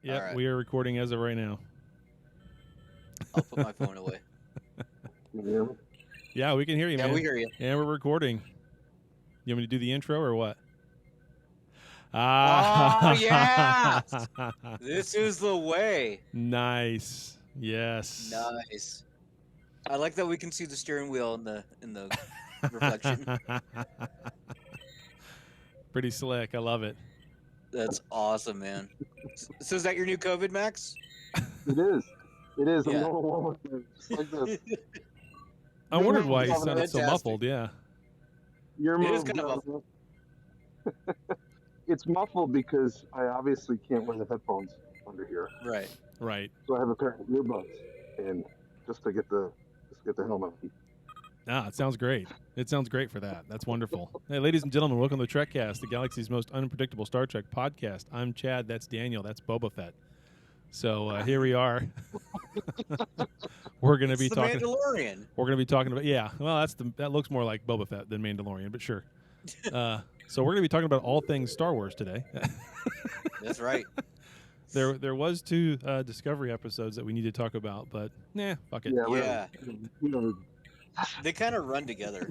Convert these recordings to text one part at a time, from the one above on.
Yep, right. we are recording as of right now. I'll put my phone away. Yeah, we can hear you, man. Yeah, we hear you. And we're recording. You want me to do the intro or what? Oh, yeah! This is the way. Nice. Yes. Nice. I like that we can see the steering wheel in the reflection. Pretty slick. I love it. That's awesome, man. So is that your new COVID, Max? It is. It is. Yeah. I'm going along with it. Just like this. I wondered why you Governor, sounded so fantastic. muffled. Yeah. Your It is move, kind of Governor. It's muffled because I obviously can't wear the headphones under here. Right. Right. So I have a pair of earbuds in just to get the helmet. Ah, it sounds great. It sounds great for that. That's wonderful. Hey, ladies and gentlemen, welcome to Trekcast, the galaxy's most unpredictable Star Trek podcast. I'm Chad. That's Daniel. That's Boba Fett. So here we are. We're going to be It's talking. the Mandalorian. We're going to be talking about. Yeah. Well, that looks more like Boba Fett than Mandalorian, but sure. So we're going to be talking about all things Star Wars today. That's right. There was 2 Discovery episodes that we need to talk about, but nah, fuck it. Yeah. We don't. They kind of run together.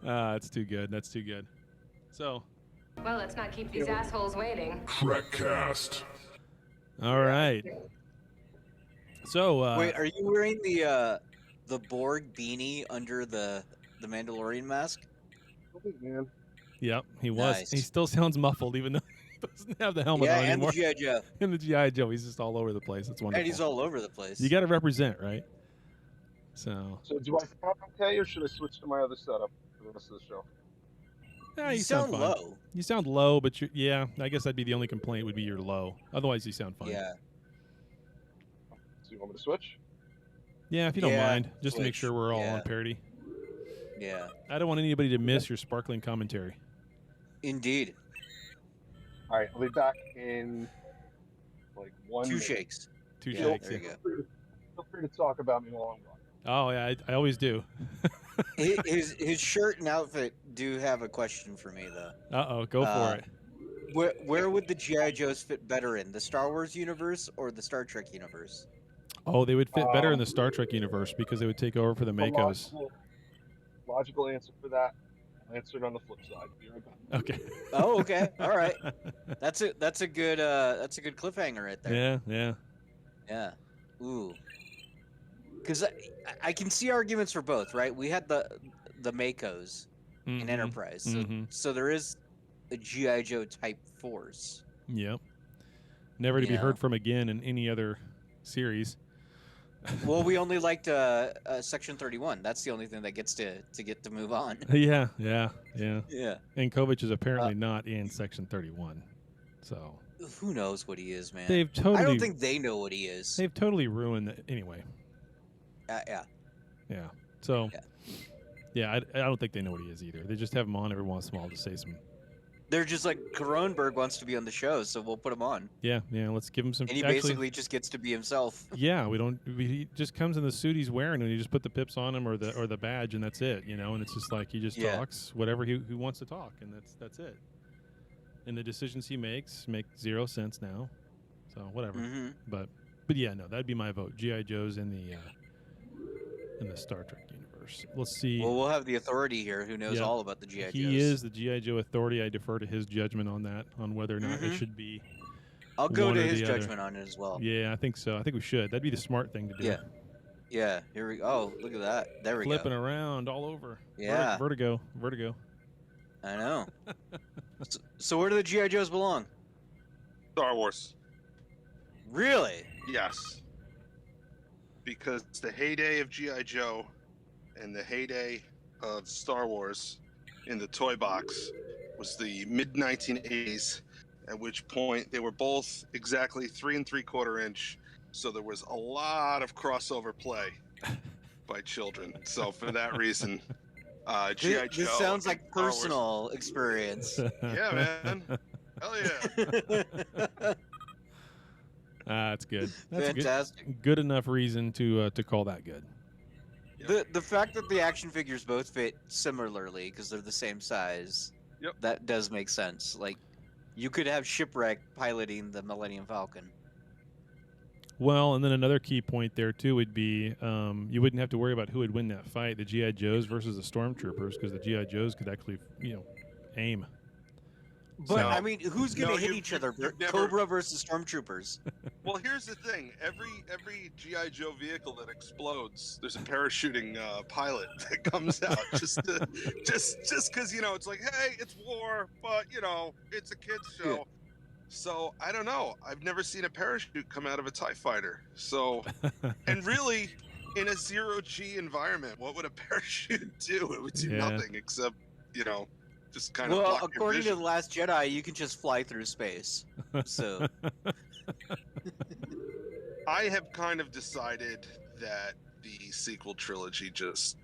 That's too good. That's too good. So. Well, let's not keep these assholes waiting. Trekcast. All right. So. Wait, are you wearing the Borg beanie under the Mandalorian mask? Man. Yep, he was. Nice. He still sounds muffled, even though he doesn't have the helmet Yeah, on and anymore. the G.I. Joe. And the G.I. Joe, he's just all over the place. It's wonderful. And he's all over the place. You got to represent, right? So. So do I sound okay, or should I switch to my other setup for the rest of the show? Yeah, you you sound fine. low. You sound low, but yeah, I guess that'd be the only complaint would be you're low. Otherwise, you sound fine. Yeah. So you want me to switch? Yeah, if you don't Yeah, mind, just to make switch. sure we're all Yeah. on parity. Yeah. I don't want anybody to miss your sparkling commentary. Indeed. All right, I'll be back in like 1 2 minute. shakes. 2 Yeah, shakes. there Yeah. you go. Feel free to talk about me while I'm gone. Oh yeah, I always do. His shirt and outfit do have a question for me though. Go for it. Where would the G.I. Joes fit better in, the Star Wars universe or the Star Trek universe? Oh, they would fit better in the Star Trek universe because they would take over for the Makos. Logical answer for that. I'll answer it on the flip side. Be right back. Okay. Oh, okay. All right. That's a good cliffhanger right there. Yeah. Yeah. Ooh. Because I can see arguments for both, right? We had the Makos in Mhm. Enterprise, Mhm. so there is a G.I. Joe type force. Yep. Never to be Yeah. heard from again in any other series. Well, we only liked Section 31. That's the only thing that gets to move on. Yeah. Yeah. And Kovic is apparently not in Section 31. So Who knows what he is, man? they've I totally don't think they know what he is. they've totally ruined it anyway. Yeah. Yeah. So Yeah. I don't think they know what he is either. They just have him on every once in a while to say some. They're just like, Cronenberg wants to be on the show, so we'll put him on. Yeah. Let's give him some. And he actually, basically just gets to be himself. Yeah, he just comes in the suit he's wearing, and you just put the pips on him or the badge, and that's it, And it's just like he just talks whatever he wants to talk, and that's it. And the decisions he makes make 0 sense now, so whatever. Mm-hmm. But yeah, no, that'd be my vote. G.I. Joe's in the Star Trek universe. Let's see. Well, we'll have the authority here who knows Yeah. all about the G.I. Joes. He is the G.I. Joe authority. I defer to his judgment on that, on whether or not it Mhm. should be. I'll go one to or his the other. judgment on it as well. Yeah, I think so. I think we should. That'd be the smart thing to do. Yeah. Yeah. Here we go. Oh, look at that. There we Flipping go. around all over. Yeah. Vertigo. I know. So where do the G.I. Joes belong? Star Wars. Really? Yes. Because the heyday of G.I. Joe and the heyday of Star Wars in the toy box was the mid-1980s, at which point they were both exactly 3 3/4 inch, so there was a lot of crossover play by children. So for that reason, G.I. Joe. This sounds like and Star Wars- personal experience. Yeah, man. Hell yeah. That's good. That's Fantastic. good enough reason to call that good. The fact that the action figures both fit similarly because they're the same size. Yep. That does make sense. Like You could have Shipwreck piloting the Millennium Falcon. Well, and then another key point there too would be you wouldn't have to worry about who would win that fight, the GI Joes versus the Stormtroopers, because the GI Joes could actually, aim. But So- I mean, who's gonna No, hit you- each other? you've never- Cobra versus Stormtroopers. Well, here's the thing: every GI Joe vehicle that explodes, there's a parachuting pilot that comes out just because it's like, hey, it's war, but it's a kids show. Yeah. So I don't know. I've never seen a parachute come out of a TIE fighter. So, and really, in a zero-G environment, what would a parachute do? It would do Yeah. nothing except just kind of. Well, block your according to vision. The Last Jedi, you can just fly through space. So I have kind of decided that the sequel trilogy just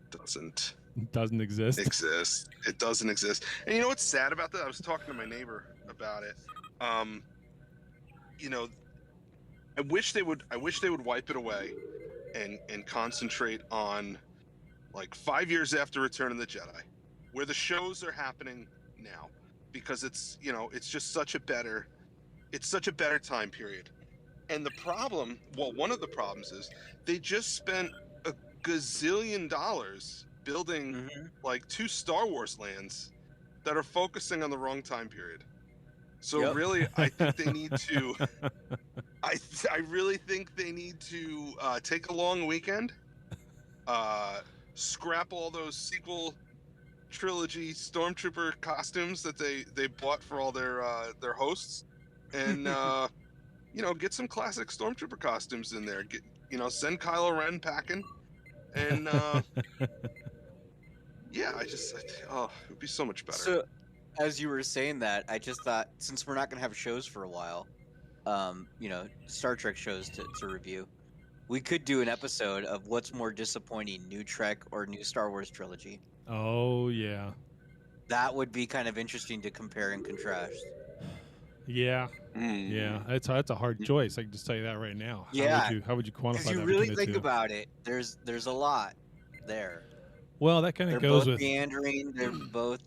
doesn't Doesn't exist. exist. It doesn't exist. And you know what's sad about that? I was talking to my neighbor about it. I wish they would wipe it away and concentrate on like 5 years after Return of the Jedi, where the shows are happening now, because it's just such a better time period. And the problem, one of the problems is they just spent a gazillion dollars building like 2 Star Wars lands that are focusing on the wrong time period. So Yep. really, I think they need to. I really think they need to take a long weekend, scrap all those sequel trilogy Stormtrooper costumes that they bought for all their hosts, and get some classic Stormtrooper costumes in there. Send Kylo Ren packing, and it would be so much better. So, as you were saying that, I just thought, since we're not going to have shows for a while, Star Trek shows to review, we could do an episode of what's more disappointing, new Trek or new Star Wars trilogy. Oh yeah, That would be kind of interesting to compare and contrast. yeah, yeah. That's a hard choice. I can just tell you that right now. Yeah. How would you quantify Because that? you really between the think two? about it, there's a lot there. Well, that kind They're of goes both with meandering. They're both,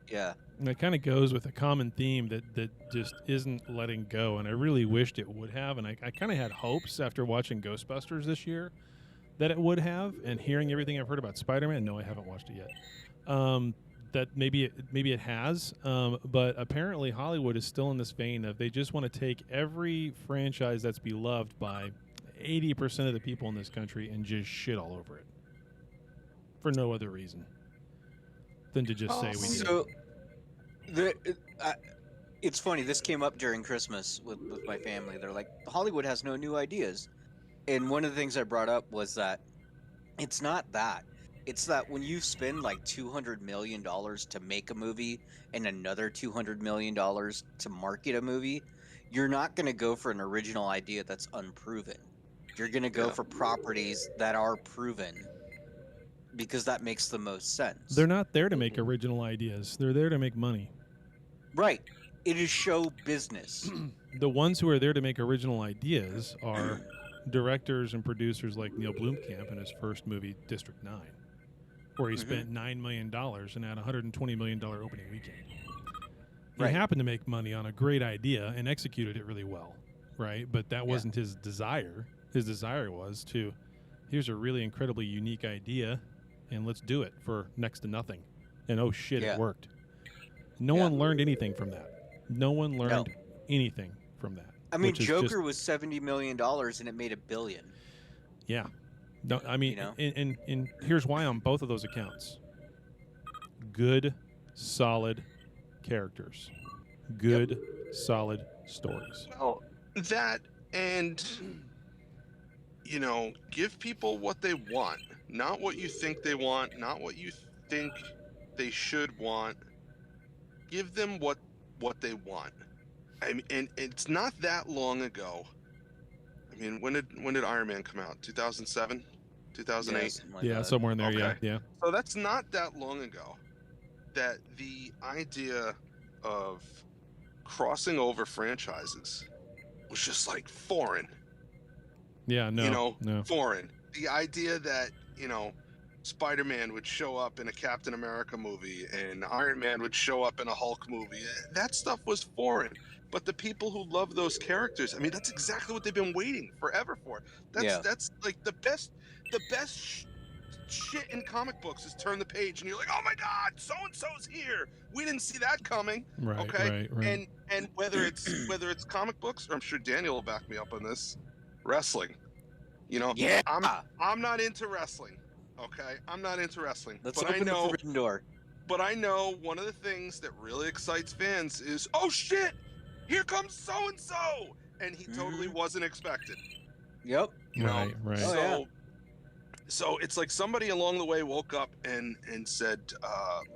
yeah. that kind of goes with a common theme that just isn't letting go, and I really wished it would have. And I kind of had hopes after watching Ghostbusters this year that it would have, and hearing everything I've heard about Spider-Man. No, I haven't watched it yet. That maybe it has, but apparently Hollywood is still in this vein of they just want to take every franchise that's beloved by 80% of the people in this country and just shit all over it for no other reason than to just say we did. So, it's funny. This came up during Christmas with my family. They're like, Hollywood has no new ideas, and one of the things I brought up was that it's not that. It's that when you spend like $200 million to make a movie and another $200 million to market a movie, you're not going to go for an original idea that's unproven. You're going to go for properties that are proven, because that makes the most sense. They're not there to make original ideas. They're there to make money. Right. It is show business. The ones who are there to make original ideas are directors and producers like Neil Blomkamp in his first movie, District 9, where he spent $9 million and had a $120 million opening weekend. He Right. happened to make money on a great idea and executed it really well, right? But that wasn't his desire. His desire was to, here's a really incredibly unique idea, and let's do it for next to nothing. And oh shit, Yeah. it worked. No one learned anything from that. No one learned anything from that. I mean, which is Joker just- was $70 million and it made $1 billion. Yeah. No, I mean, You know? and here's why on both of those accounts. Good, solid characters. Good, solid stories. Well, that and give people what they want, not what you think they want, not what you think they should want. Give them what they want. I mean, and it's not that long ago. I mean, when did Iron Man come out? 2007, 2008. something like Yeah, that. somewhere in there. Okay. Yeah. So that's not that long ago that the idea of crossing over franchises was just like foreign. Yeah. No. No. Foreign. The idea that, Spider-Man would show up in a Captain America movie and Iron Man would show up in a Hulk movie. That stuff was foreign. But the people who love those characters, I mean, that's exactly what they've been waiting forever for. That's like the best shit in comic books is turn the page and you're like, oh my God, so and so's here. We didn't see that coming. Right. Okay. Right. And whether it's comic books, or I'm sure Daniel will back me up on this, wrestling. You know, Yeah. I'm not into wrestling. Okay, I'm not into wrestling. Let's but open the forbidden door. But I know one of the things that really excites fans is, oh shit, here comes so and so, and he totally wasn't expected. Yep. You know, Right. So it's like somebody along the way woke up and said,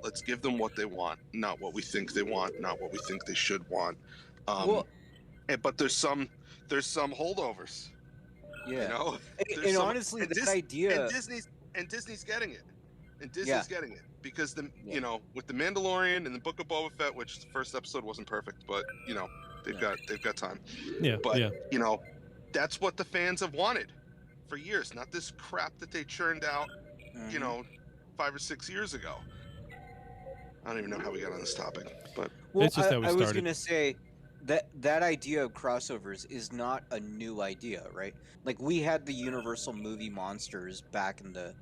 let's give them what they want, not what we think they want, not what we think they should want. But there's some holdovers. Yeah. You know? And honestly, that idea. And Disney's getting it. And Disney's getting it because you know, with the Mandalorian and the Book of Boba Fett, which the first episode wasn't perfect, but you know, they've got time. Yeah. But you know, that's what the fans have wanted for years, not this crap that they churned out, you know, 5 or 6 years ago. I don't even know how we got on this topic, but it's just how we I was started. gonna say that idea of crossovers is not a new idea, right? Like we had the Universal movie monsters back in the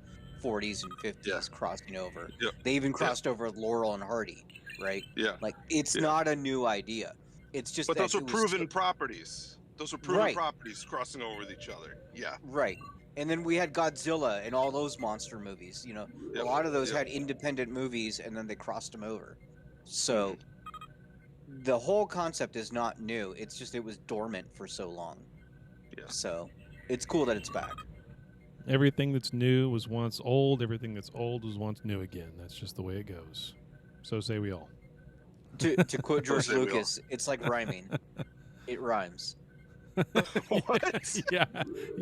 40s and 50s crossing over. Yep. They even crossed over with Laurel and Hardy, right? Yeah. Like it's not a new idea. It's just but that those were proven properties. Those were proven properties crossing over with each other. Yeah. Right. And then we had Godzilla and all those monster movies. You know, a lot of those had independent movies, and then they crossed them over. So the whole concept is not new. It's just it was dormant for so long. Yeah. So it's cool that it's back. Everything that's new was once old. Everything that's old was once new again. That's just the way it goes. So say we all. To quote George Lucas, it's like rhyming. It rhymes. What?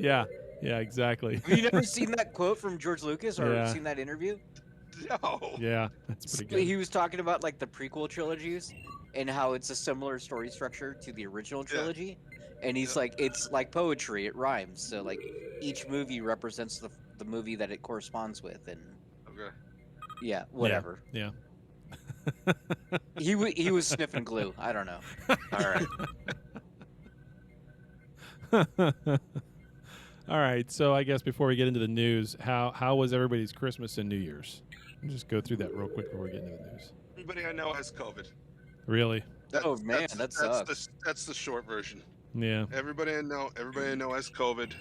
Yeah, exactly. Have you never seen that quote from George Lucas or seen that interview? No. Yeah, that's pretty good. He was talking about like the prequel trilogies and how it's a similar story structure to the original trilogy. And he's like, it's like poetry, it rhymes. So like each movie represents the movie that it corresponds with, and okay. Whatever. Yeah. He was sniffing glue. I don't know. All right. All right. So I guess before we get into the news, how was everybody's Christmas and New Year's? We'll just go through that real quick before we get into the news. Everybody I know has COVID. Really? That sucks. That's the short version. Yeah. Everybody I know has COVID.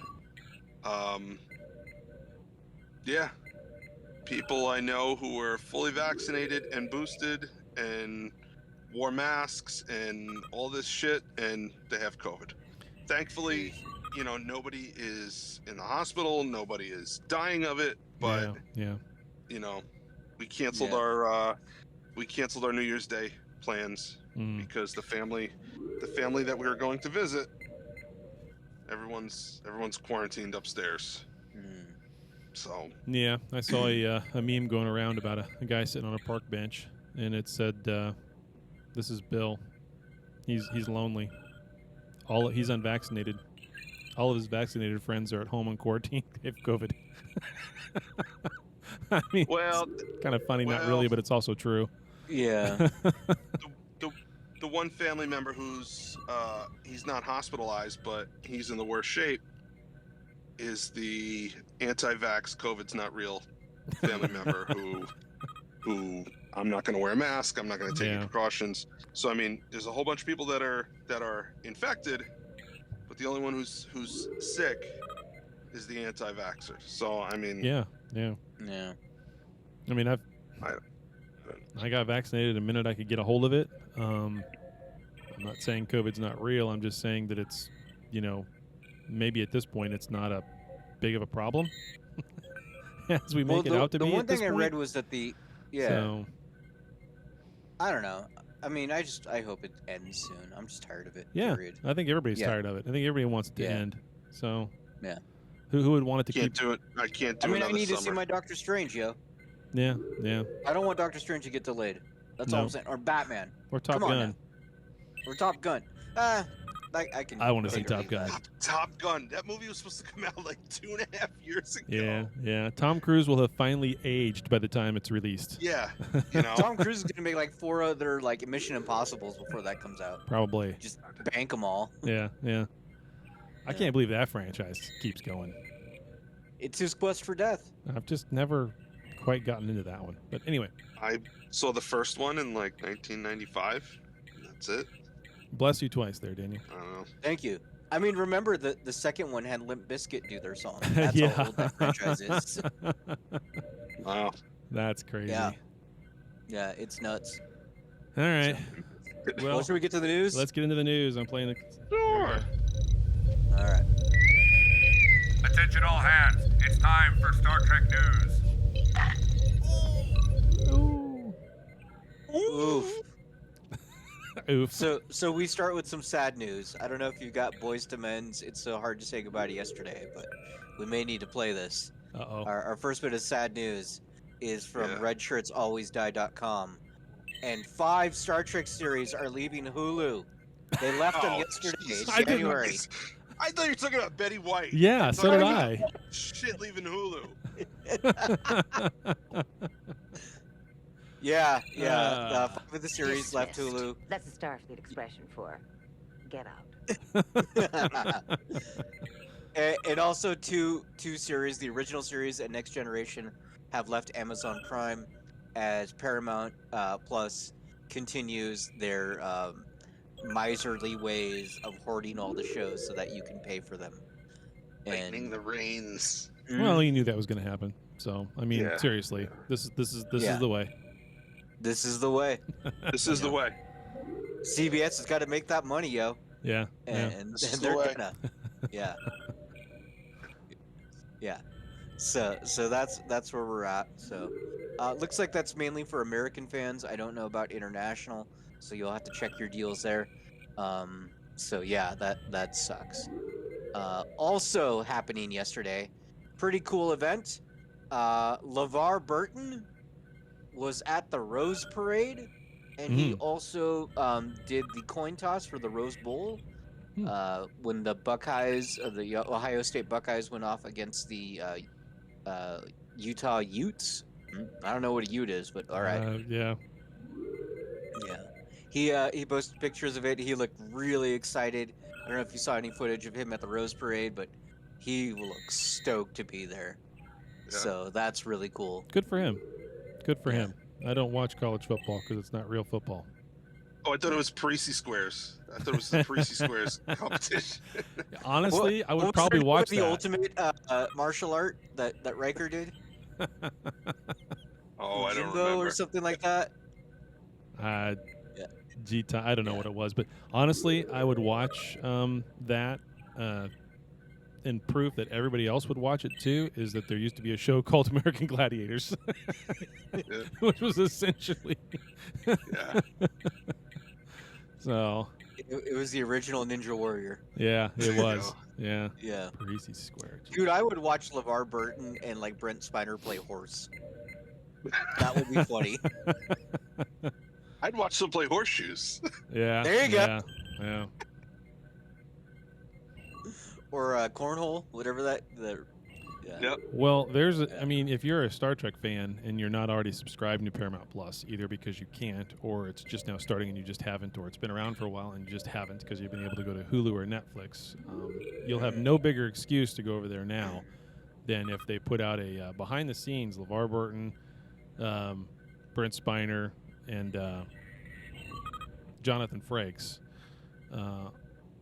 Yeah. People I know who were fully vaccinated and boosted and wore masks and all this shit, and they have COVID. Thankfully, you know, nobody is in the hospital, nobody is dying of it, but you know, we canceled our New Year's Day plans because the family that we were going to visit, everyone's quarantined upstairs. So yeah, I saw a meme going around about a guy sitting on a park bench, and it said, "This is Bill. He's lonely. He's unvaccinated. All of his vaccinated friends are at home on quarantine. They have COVID." I mean, well, kind of funny, not really, but it's also true. Yeah. The one family member who's he's not hospitalized, but he's in the worst shape, is the anti-vax COVID's not real family member who I'm not going to wear a mask, I'm not going to take any precautions. So I mean, there's a whole bunch of people that are infected, but the only one who's sick is the anti-vaxxer. So I mean, yeah. I mean, I got vaccinated the minute I could get a hold of it. I'm not saying COVID's not real. I'm just saying that it's, you know, maybe at this point it's not a big of a problem as we make it out to be. The one at this thing I point. read was that So, I don't know. I mean, I hope it ends soon. I'm just tired of it. Yeah, Period. I think everybody's tired of it. I think everybody wants it to end. So, yeah. Who would want it to can't keep? do it? I can't do it. I mean, I need to see my Doctor Strange, yo. Yeah. I don't want Doctor Strange to get delayed. That's all I'm saying. Or Batman. Or Top Come on Gun. now. Or Top Gun. That I can. I want to see believe Top Gun. that. Top Gun. That movie was supposed to come out like 2.5 years ago. Yeah, yeah. Tom Cruise will have finally aged by the time it's released. Yeah, you know. Tom Cruise is gonna make like 4 other like Mission Impossibles before that comes out. Probably. Just bank them all. Yeah, yeah. I can't believe that franchise keeps going. It's his quest for death. I've just never quite gotten into that one. But anyway, I saw the first one in like 1995. That's it. bless you twice there, Daniel. I don't know. Thank you. I mean, remember the second one had Limp Bizkit do their song. That's Yeah. how old that franchise is. Wow. That's crazy. Yeah. Yeah, it's nuts. All right. Well, Well, should we get to the news? let's get into the news. I'm playing the. Sure. All right. Attention all hands. It's time for Star Trek news. Ooh. Oof. Oof. So we start with some sad news. I don't know if you got Boys to Men's It's So Hard to Say Goodbye to Yesterday, but we may need to play this. Uh-oh. Our first bit of sad news is from redshirtsalwaysdie.com. And 5 Star Trek series are leaving Hulu. They left them yesterday. Jesus. It's January. I thought you were talking about Betty White. Yeah, so did I. Shit, leaving Hulu. Yeah. 5 of the series left Dismissed. Hulu. That's a Starfleet expression for get out. And also two series, the original series and Next Generation, have left Amazon Prime as Paramount Plus continues their miserly ways of hoarding all the shows so that you can pay for them. Lightening the reins. Well, you knew that was going to happen. So, I mean, Yeah. seriously, this is Yeah. the way. This is the way. This is the way. CBS has got to make that money, yo. Yeah. Yeah. And This is they're the way. gonna. Yeah. Yeah. So that's where we're at. So looks like that's mainly for American fans. I don't know about international, so you'll have to check your deals there. So yeah, that sucks. Also happening yesterday, pretty cool event. LeVar Burton was at the Rose Parade, and he also did the coin toss for the Rose Bowl. When the Buckeyes, the Ohio State Buckeyes, went off against the Utah Utes. I don't know what a Ute is, but all right. Yeah. Yeah. He posted pictures of it. He looked really excited. I don't know if you saw any footage of him at the Rose Parade, but he looked stoked to be there. Yeah. So that's really cool. Good for him. Good for him. I don't watch college football because it's not real football. Oh, I thought it was Parisi Squares. I thought it was the Parisi Squares competition. Honestly, I would What was probably the- watch the that. ultimate martial art that Riker did. Oh, I don't Jimbo remember. or something like that. I Yeah. don't know what it was, but honestly, I would watch that. And proof that everybody else would watch it too is that there used to be a show called American Gladiators, Yeah. which was essentially. Yeah. So. It was the original Ninja Warrior. Yeah, There it you was. go. Yeah. Yeah. Parisi Square. Dude, I would watch LeVar Burton and like Brent Spiner play horse. That would be funny. I'd watch them play horseshoes. Yeah. There you go. Yeah. Or cornhole, whatever that. Yeah. Yep. Well, I mean, if you're a Star Trek fan and you're not already subscribed to Paramount Plus, either because you can't, or it's just now starting and you just haven't, or it's been around for a while and you just haven't because you've been able to go to Hulu or Netflix, you'll have no bigger excuse to go over there now than if they put out a behind-the-scenes LeVar Burton, Brent Spiner, and Jonathan Frakes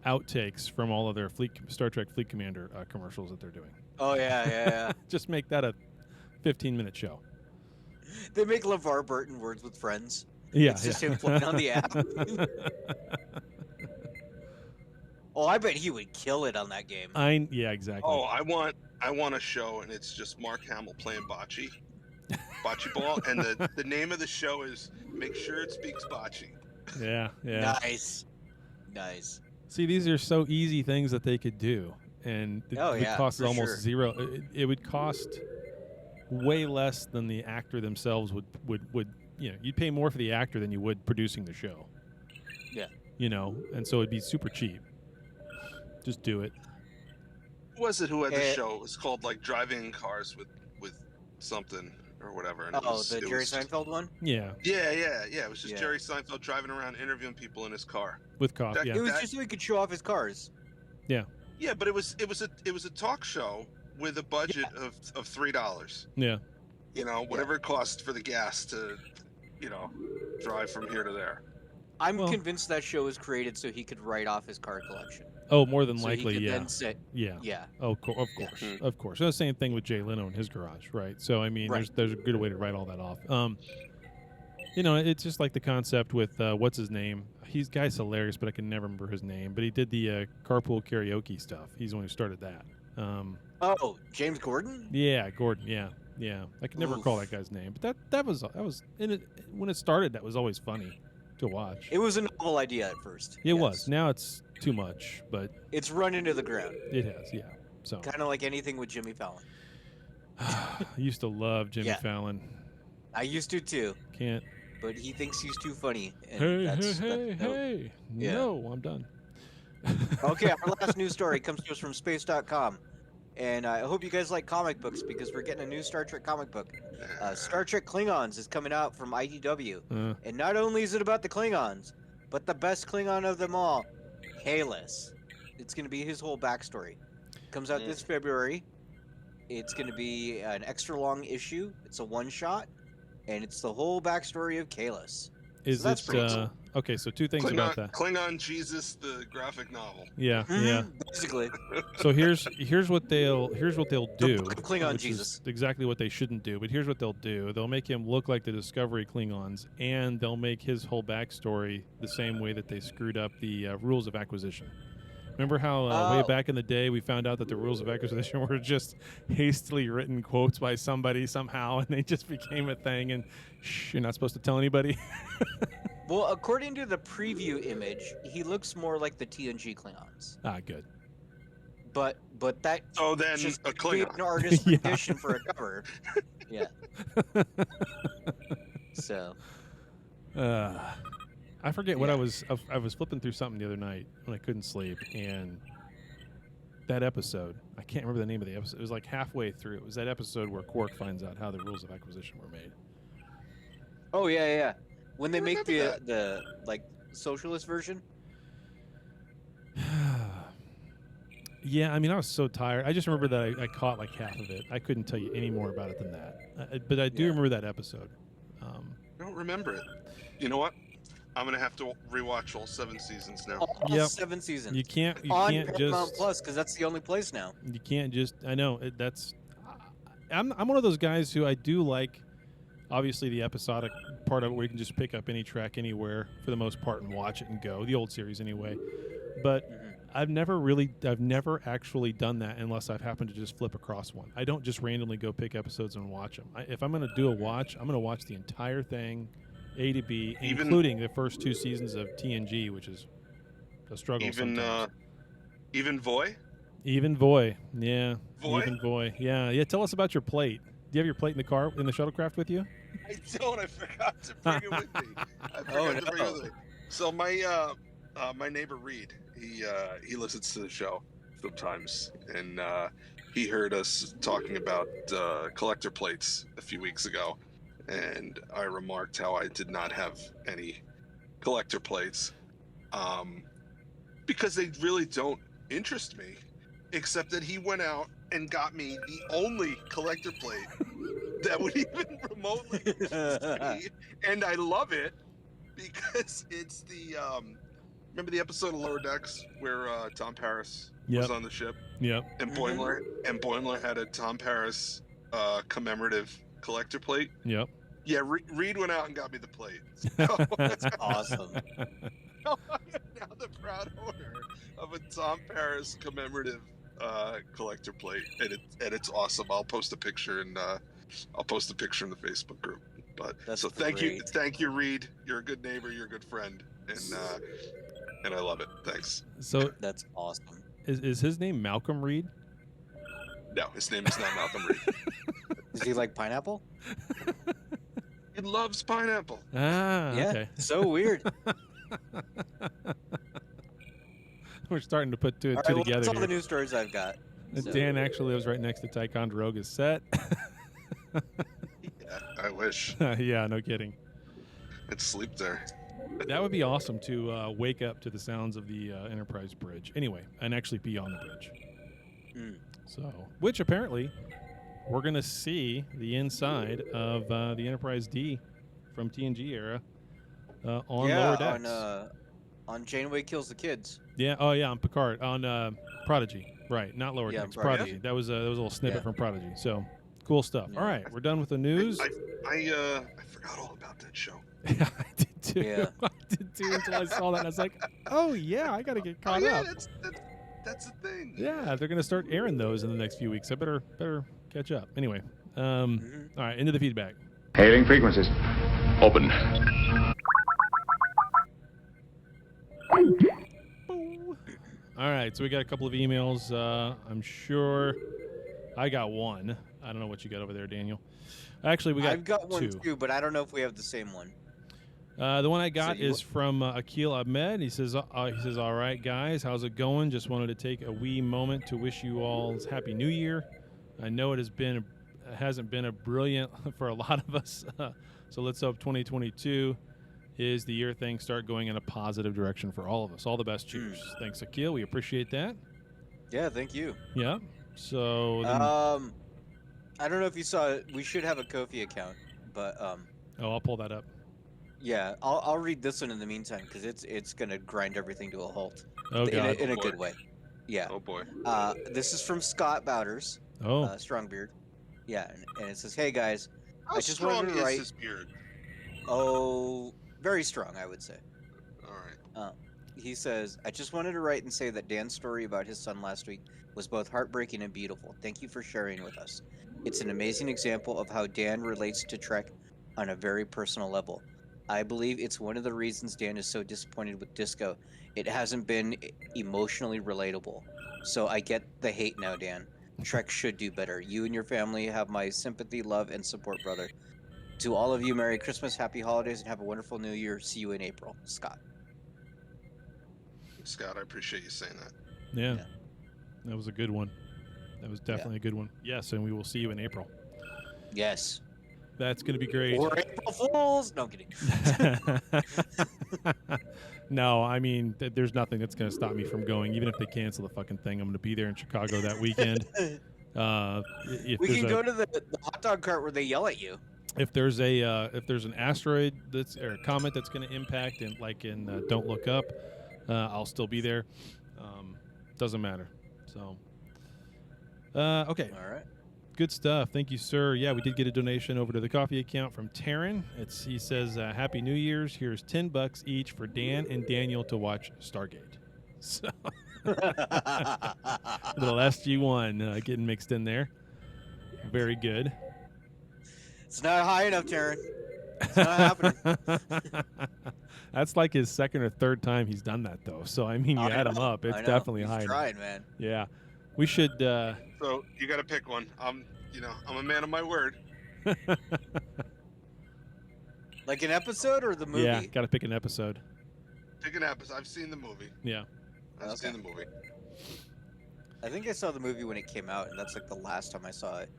outtakes from all of their Star Trek Fleet Commander commercials that they're doing. Oh yeah. Just make that a 15-minute show. They make LeVar Burton Words with Friends. Yeah, It's just him playing on the app. Oh, I bet he would kill it on that game. Yeah, exactly. Oh, I want a show, and it's just Mark Hamill playing bocce ball, and the name of the show is Make Sure It Speaks Bocce. Yeah. Nice. See, these are so easy things that they could do, and it would cost for almost sure. zero. It would cost way less than the actor themselves would. You'd pay more for the actor than you would producing the show. Yeah. And so it'd be super cheap. Just do it. Who was it who had the Eh. show? It was called like Driving Cars with something or whatever. And The Jerry Seinfeld one? Yeah, Yeah. It was just Yeah. Jerry Seinfeld driving around interviewing people in his car. with coffee. That- Yeah, It was That- just so he could show off his cars. Yeah, but it was a talk show with a budget of $3. yeah. You know, whatever it cost for the gas to, drive from here to there. I'm Well- convinced that show was created so he could write off his car collection. Oh, more than So likely, he could yeah. then say, Yeah. yeah. Oh, of course, Mhm. of course. The same thing with Jay Leno in his garage, right? So I mean, Right. there's a good way to write all that off. It's just like the concept with what's his name? Guy's hilarious, but I can never remember his name. But he did the carpool karaoke stuff. He's the one who started that. Oh, James Gordon? Yeah, Gordon. Yeah. I can never Oof. recall that guy's name, but that was in it when it started. That was always funny to watch. It was a novel idea at first. It yes. was. Now it's too much, but It's run into the ground. it has. Yeah. So Kind of like anything with Jimmy Fallon. I used to love Jimmy Yeah. Fallon. I used to too, Can't. but he thinks he's too funny. And Hey. no. Yeah. No, I'm done. Okay, our last news story comes to us from space.com. And I hope you guys like comic books because we're getting a new Star Trek comic book. Star Trek Klingons is coming out from IDW. And not only is it about the Klingons, but the best Klingon of them all, Kahless. It's going to be his whole backstory. Comes out this February. It's going to be an extra long issue. It's a one-shot. And it's the whole backstory of Kahless. Is that's it pretty cool. okay? So two things about that. Klingon Jesus, the graphic novel. Yeah. Basically. So here's what they'll do. Book of Klingon which is Jesus. exactly what they shouldn't do. But here's what they'll do. They'll make him look like the Discovery Klingons, and they'll make his whole backstory the same way that they screwed up the rules of acquisition. Remember how way back in the day we found out that the rules of acquisition were just hastily written quotes by somebody somehow, and they just became a thing, and you're not supposed to tell anybody? Well, according to the preview image, he looks more like the TNG Klingons. Good. But that Oh, then just a could be Klingon. an artist Yeah. rendition for a cover. Yeah. So I forget what Yeah. I was flipping through something the other night when I couldn't sleep, and that episode, I can't remember the name of the episode. It was like halfway through. It was that episode where Quark finds out how the rules of acquisition were made. Oh yeah. When they I make remember the like socialist version. Yeah, I mean, I was so tired. I just remember that I caught like half of it. I couldn't tell you any more about it than that. But I do Yeah. remember that episode. I don't remember it. You know what? I'm gonna have to rewatch all 7 seasons now. All Yep. 7 seasons. You can't on just Paramount Plus because that's the only place now. You can't just. I know that's. I'm one of those guys who I do like. Obviously, the episodic part of it where you can just pick up any track anywhere for the most part and watch it and go. The old series anyway. But I've never actually done that unless I've happened to just flip across one. I don't just randomly go pick episodes and watch them. If I'm going to do a watch, I'm going to watch the entire thing, A to B, including the first 2 seasons of TNG, which is a struggle. Sometimes. Even Voy. Even Voy, yeah. Voy? Even Voy, yeah. Tell us about your plate. Do you have your plate in the car in the shuttlecraft with you? I don't. I forgot to bring it with me. I forgot to bring it with me. So my neighbor Reed, he listens to the show sometimes, and he heard us talking about collector plates a few weeks ago, and I remarked how I did not have any collector plates, because they really don't interest me, except that he went out and got me the only collector plate that would even remotely interest me, and I love it because it's the remember the episode of Lower Decks where Tom Paris was on the ship? Yep. And Boimler had a Tom Paris commemorative collector plate. Yep. Yeah, Reed went out and got me the plate. So That's awesome. now I'm the proud owner of a Tom Paris commemorative collector plate, and it's awesome. I'll post a picture in the Facebook group. But That's so thank great. you, Reed. You're a good neighbor. You're a good friend, and I love it. Thanks. So That's awesome. is his name Malcolm Reed? No, his name is not Malcolm Reed. Does he like pineapple? He loves pineapple. Ah, Yeah. okay. So weird. We're starting to put two All and right, two well, together that's all the here. news stories I've got. So. Dan actually lives right next to Ticonderoga's set. Yeah, I wish. Yeah, no kidding. I'd sleep there. That would be awesome to wake up to the sounds of the Enterprise bridge. Anyway, and actually be on the bridge. So, which apparently we're going to see the inside of the Enterprise D from TNG era on lower decks. On Janeway Kills the Kids. Yeah. Oh, yeah. On Picard. On Prodigy. Right. Not lower decks. Prodigy. That was a little snippet from Prodigy. So cool stuff. Yeah. All right. We're done with the news. I forgot all about that show. Yeah, I did too. Yeah. I did too until I saw that. And I was like, oh, yeah. I got to get caught up. That's the thing. Yeah. They're going to start airing those in the next few weeks. I better catch up. Anyway. All right. Into the feedback. Hailing frequencies. Open. All right, so we got a couple of emails. I'm sure I got one. I don't know what you got over there, Daniel. Actually, I've got one two. too, but I don't know if we have the same one. The one I got is from Akil Ahmed. He says, all right, guys, how's it going? Just wanted to take a wee moment to wish you all Happy New Year. I know it hasn't been a brilliant for a lot of us, so let's hope 2022 is the year things start going in a positive direction for all of us. All the best. Cheers. Thanks, Akil. We appreciate that. Yeah, thank you. Yeah. So I don't know if you saw it. We should have a Ko-fi account, but I'll pull that up. Yeah, I'll read this one in the meantime because it's gonna grind everything to a halt. Oh, God. In a good way. Yeah. Oh boy. This is from Scott Bowders. Oh. Strongbeard. Yeah, and it says, "Hey guys, How I just strong wanted to is write." his beard? Oh, very strong, I would say. All right. He says, "I just wanted to write and say that Dan's story about his son last week was both heartbreaking and beautiful. Thank you for sharing with us. It's an amazing example of how Dan relates to Trek on a very personal level. I believe it's one of the reasons Dan is so disappointed with Disco. It hasn't been emotionally relatable. So I get the hate now, Dan. Trek should do better. You and your family have my sympathy, love, and support, brother. To all of you, Merry Christmas, Happy Holidays, and have a wonderful New Year. See you in April. Scott." Scott, I appreciate you saying that. Yeah. That was a good one. That was definitely a good one. Yes, and we will see you in April. Yes. That's going to be great. Or April Fools. No, I'm kidding. No, I mean, there's nothing that's going to stop me from going. Even if they cancel the fucking thing, I'm going to be there in Chicago that weekend. We can go to the hot dog cart where they yell at you. If there's an asteroid or a comet that's going to impact, and like in Don't Look Up, I'll still be there. Doesn't matter. So, okay. All right. Good stuff. Thank you, sir. Yeah, we did get a donation over to the coffee account from Taryn. He says, Happy New Year's. Here's $10 each for Dan and Daniel to watch Stargate. So, the SG-1 getting mixed in there. Very good. It's not high enough, Taryn. It's not happening. That's like his second or third time he's done that, though. So, I mean, you add them up. It's definitely high enough. Trying, man. Yeah. We should... So, you got to pick one. I'm a man of my word. Like an episode or the movie? Yeah, got to pick an episode. Pick an episode. I've seen the movie. Yeah. I've seen the movie. I think I saw the movie when it came out, and that's like the last time I saw it.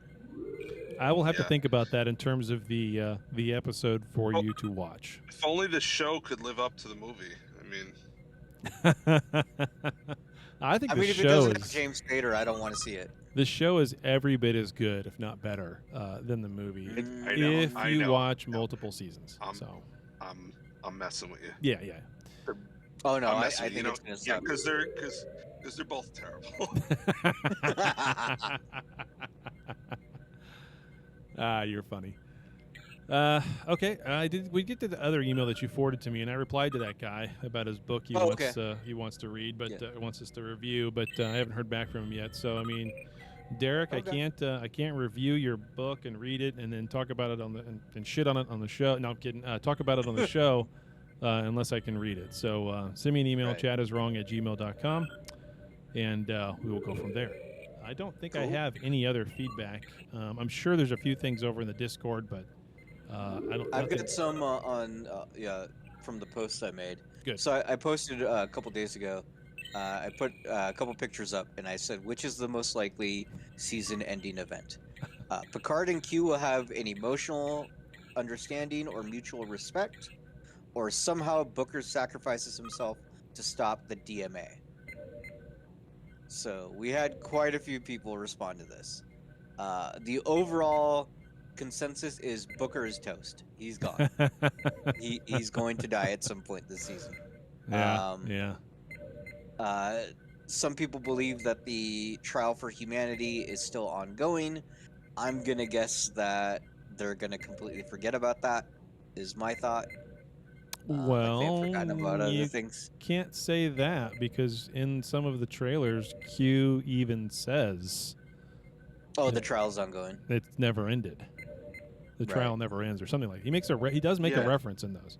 I will have to think about that in terms of the episode for you to watch. If only the show could live up to the movie. I mean, I think the if it show doesn't is have James Spader, I don't want to see it. the show is every bit as good, if not better, than the movie. I know, if I you know. watch multiple seasons. So I'm messing with you. yeah, yeah. Oh no, I'm I messing with think you. it's gonna Yeah, suck. because they're both terrible. You're funny. Okay, we get to the other email that you forwarded to me, and I replied to that guy about his book he wants to read, but wants us to review, but I haven't heard back from him yet. So I mean, Derek, I can't review your book and read it and then talk about it and shit on it on the show. No, I'm kidding. Talk about it on the show unless I can read it. So send me an email, chatiswrong@gmail.com, and we will go from there. I don't think I have any other feedback. I'm sure there's a few things over in the Discord, but I've got some on from the posts I made. Good. So I posted a couple days ago I put a couple pictures up, and I said, which is the most likely season-ending event? Picard and Q will have an emotional understanding or mutual respect, or somehow Booker sacrifices himself to stop the DMA. So we had quite a few people respond to this. The overall consensus is Booker is toast. He's gone. He's going to die at some point this season. Yeah. Some people believe that the trial for humanity is still ongoing. I'm gonna guess that they're gonna completely forget about that. Is my thought. Well, they've forgotten about other you things. can't say that because in some of the trailers, Q even says Oh, the trial's ongoing. it's never ended. The trial never ends, or something like. He makes he does make a reference in those.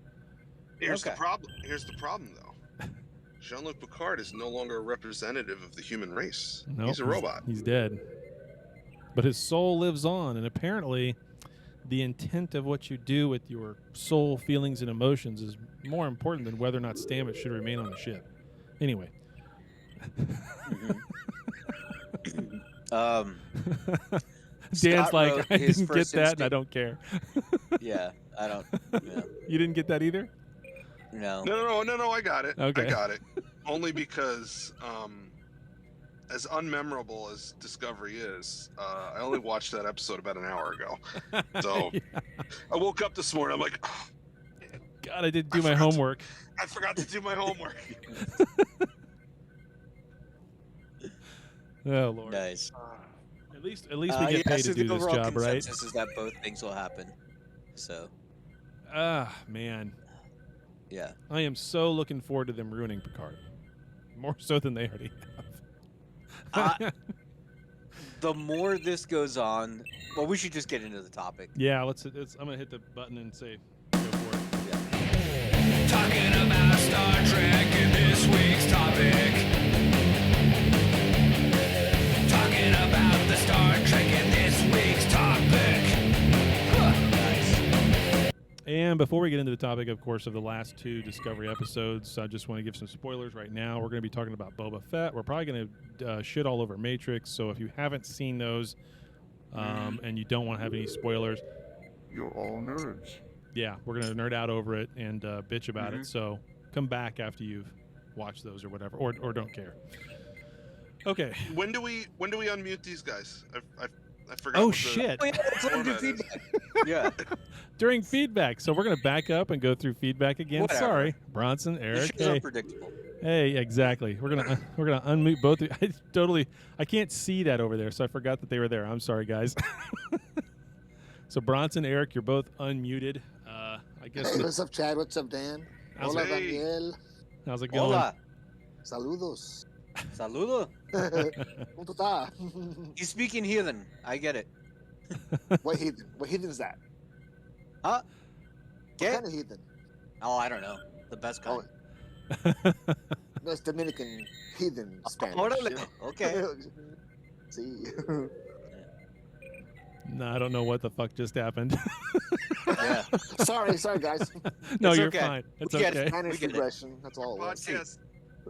Here's the problem. Here's the problem, though. Jean-Luc Picard is no longer a representative of the human race. Nope, He's a robot. He's dead. But his soul lives on, and apparently the intent of what you do with your soul, feelings, and emotions is more important than whether or not Stamets should remain on the ship. Anyway. Dan's like, I didn't get that, and I don't care. Yeah, I don't. Yeah. You didn't get that either? No. No, I got it. Okay. I got it. Only because, as unmemorable as Discovery is, I only watched that episode about an hour ago. So I woke up this morning, I'm like, oh, God, I didn't do my homework. I forgot to do my homework. Oh, Lord. Nice. At least we get paid to do this job, right? The consensus is that both things will happen. So. Man. Yeah. I am so looking forward to them ruining Picard. More so than they already have. The more this goes on, well, we should just get into the topic. Yeah, I'm going to hit the button and say, go for it. Yeah. Talking about Star Trek in this week's topic. Talking about the Star Trek in this week's topic. Nice. And before we get into the topic, of course, of the last two Discovery episodes, I just want to give some spoilers right now. We're going to be talking about Boba Fett. We're probably going to shit all over Matrix. So if you haven't seen those and you don't want to have any spoilers, You're all nerds. yeah, we're going to nerd out over it and bitch about it. So come back after you've watched those or whatever, or don't care. Okay. When do we unmute these guys? I forgot. Oh, what the shit. Oh, yeah, let's let him do format is. feedback. Yeah. During feedback. So we're going to back up and go through feedback again. Whatever. Sorry, Bronson, This Eric. show's Hey. unpredictable. Hey, exactly. We're gonna unmute both. I can't see that over there, so I forgot that they were there. I'm sorry, guys. So Bronson, Eric, you're both unmuted. I guess. Hey, what's up, Chad? What's up, Dan? How's Hola, it- Daniel. How's it going? Hola. Saludos. Saludo. ¿Cómo está? He's speaking heathen. I get it. What heathen? What heathen is that? Huh? What Get? kind of heathen? Oh, I don't know. The best kind. No, it's Dominican heathen Spanish. Órale. you know? Okay. See. No, I don't know what the fuck just happened. Yeah. sorry, guys. No, It's you're okay. fine. It's We get it. okay. Spanish We get it. regression. That's all it was.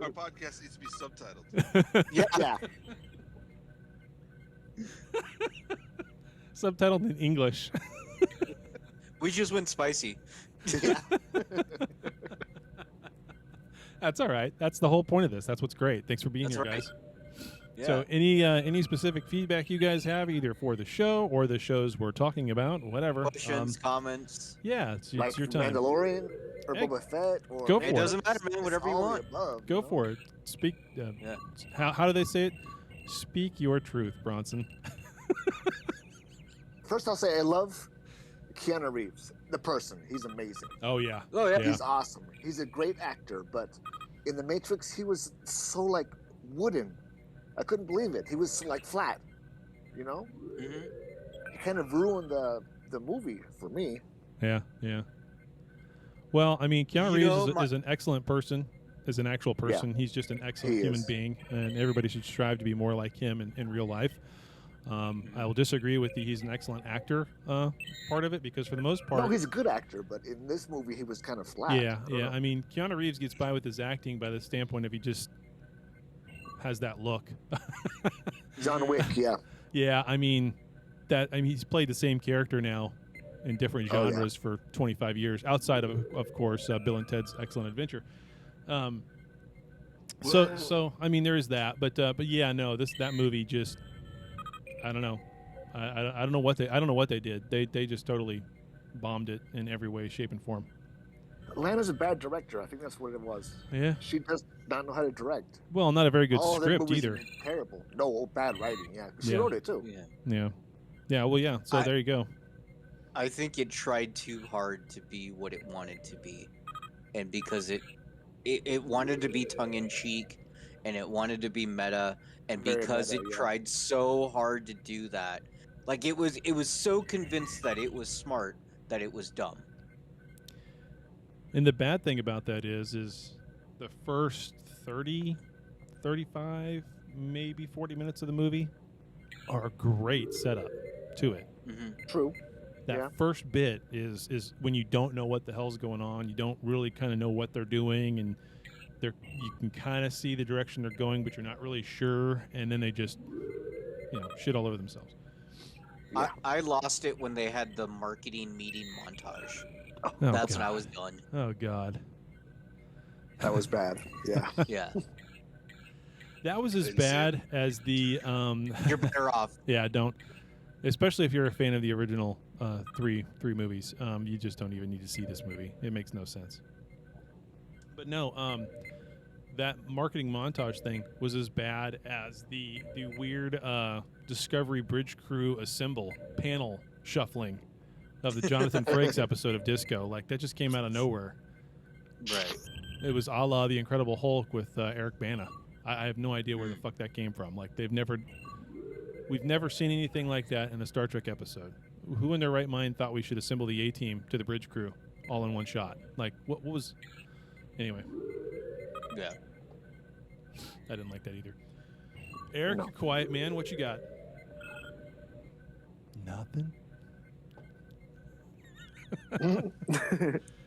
Our podcast needs to be subtitled. Yeah. Subtitled in English. We just went spicy. Yeah. That's all right. That's the whole point of this. That's what's great. Thanks for being That's here, right. guys. Yeah. So, any specific feedback you guys have, either for the show or the shows we're talking about, whatever. Questions, comments. Yeah, it's Like your time. Mandalorian or Hey, Boba Fett or go It for doesn't matter, man. Whatever you all the want. above, Go you know? for it. Speak. Yeah. How do they say it? Speak your truth, Bronson. First, I'll say I love Keanu Reeves, the person. He's amazing. Oh yeah. Oh, yeah. Yeah. He's awesome. He's a great actor, but in the Matrix, he was so like wooden. I couldn't believe it. He was like flat, you know. Mhm. He kind of ruined the movie for me. Yeah. Yeah. Well, I mean, Keanu You Reeves know, is an excellent person. Is an actual person. He's just an excellent He human is. being, and everybody should strive to be more like him in real life. I will disagree with he's an excellent actor part of it, because for the most part, No, he's a good actor, but in this movie, he was kind of flat. yeah, I don't yeah. know. I mean, Keanu Reeves gets by with his acting by the standpoint of he just has that look. John Wick, yeah. Yeah, I mean, he's played the same character now in different genres for 25 years, outside of course, Bill and Ted's Excellent Adventure. So I mean, there is that, but yeah, no, that movie just, I don't know, I don't know what they did. They just totally bombed it in every way, shape, and form. Lana's a bad director. I think that's what it was. Yeah. She does not know how to direct. Well, not a very good All of their script movies either. are terrible. No, bad writing. Yeah, she Yeah. wrote it too. Yeah. Well, yeah. So there you go. I think it tried too hard to be what it wanted to be, and because it wanted to be tongue in cheek, and it wanted to be meta, and Very because meta, it yeah. tried so hard to do that, like it was so convinced that it was smart that it was dumb. And the bad thing about that is the first 30, 35, maybe 40 minutes of the movie are a great setup to it. True. That first bit is when you don't know what the hell's going on. You don't really kind of know what they're doing, and you can kind of see the direction they're going, but you're not really sure. And then they just, shit all over themselves. Yeah. I lost it when they had the marketing meeting montage. Oh, That's God. when I was done. Oh God. That was bad. Yeah. Yeah. That was as bad as the. You're better off. Yeah, don't. Especially if you're a fan of the original three movies, you just don't even need to see this movie. It makes no sense. But no, that marketing montage thing was as bad as the weird Discovery Bridge crew assemble panel shuffling of the Jonathan Frakes episode of Disco. Like, that just came out of nowhere. Right. It was a la The Incredible Hulk with Eric Bana. I have no idea where the fuck that came from. Like, we've never seen anything like that in a Star Trek episode. Who in their right mind thought we should assemble the A-team to the bridge crew all in one shot? Like, what was... Anyway. Yeah. I didn't like that either. Eric, No. quiet man, what you got? Nothing.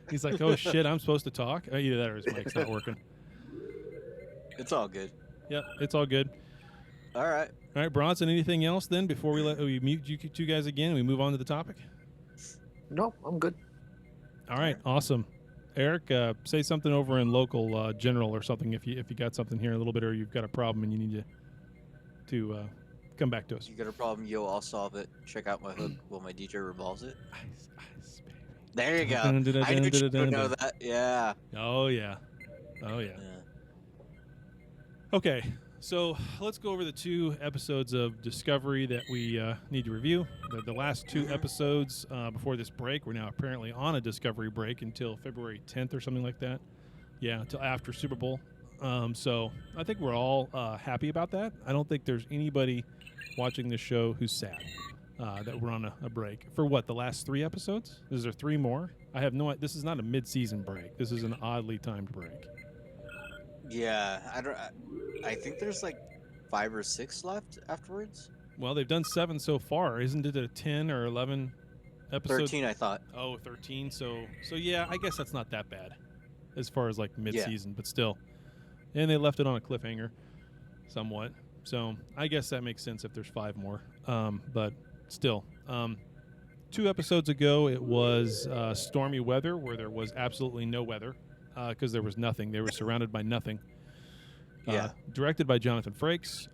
He's like, oh shit, I'm supposed to talk? Either that or his mic's not working. It's all good. Yep, it's all good. All right. All right, Bronson, anything else then before we mute you two guys again and we move on to the topic? No, I'm good. All right, awesome. Eric, say something over in local general or something if you got something here a little bit, or you've got a problem and you need to come back to us. You got a problem, yo, I'll solve it. Check out my hook while my DJ revolves it. Ice, baby. There you go. I knew you would know that. Yeah. Oh yeah. Okay, so let's go over the 2 episodes of Discovery that we need to review. The last 2 episodes before this break. We're now apparently on a Discovery break until February 10th or something like that. Yeah, until after Super Bowl. So I think we're all happy about that. I don't think there's anybody watching this show who's sad that we're on a break. For what, the last 3 episodes? Is there 3 more? I have no idea. This is not a mid-season break. This is an oddly timed break. Yeah. I think there's like 5 or 6 left afterwards. Well, they've done 7 so far. Isn't it a 10 or 11 episode? 13, I thought. Oh, 13. So yeah, I guess that's not that bad as far as like mid-season, but still. And they left it on a cliffhanger somewhat. So I guess that makes sense if there's 5 more. But still. 2 episodes ago, it was stormy weather where there was absolutely no weather because there was nothing. They were surrounded by nothing. Directed by Jonathan Frakes,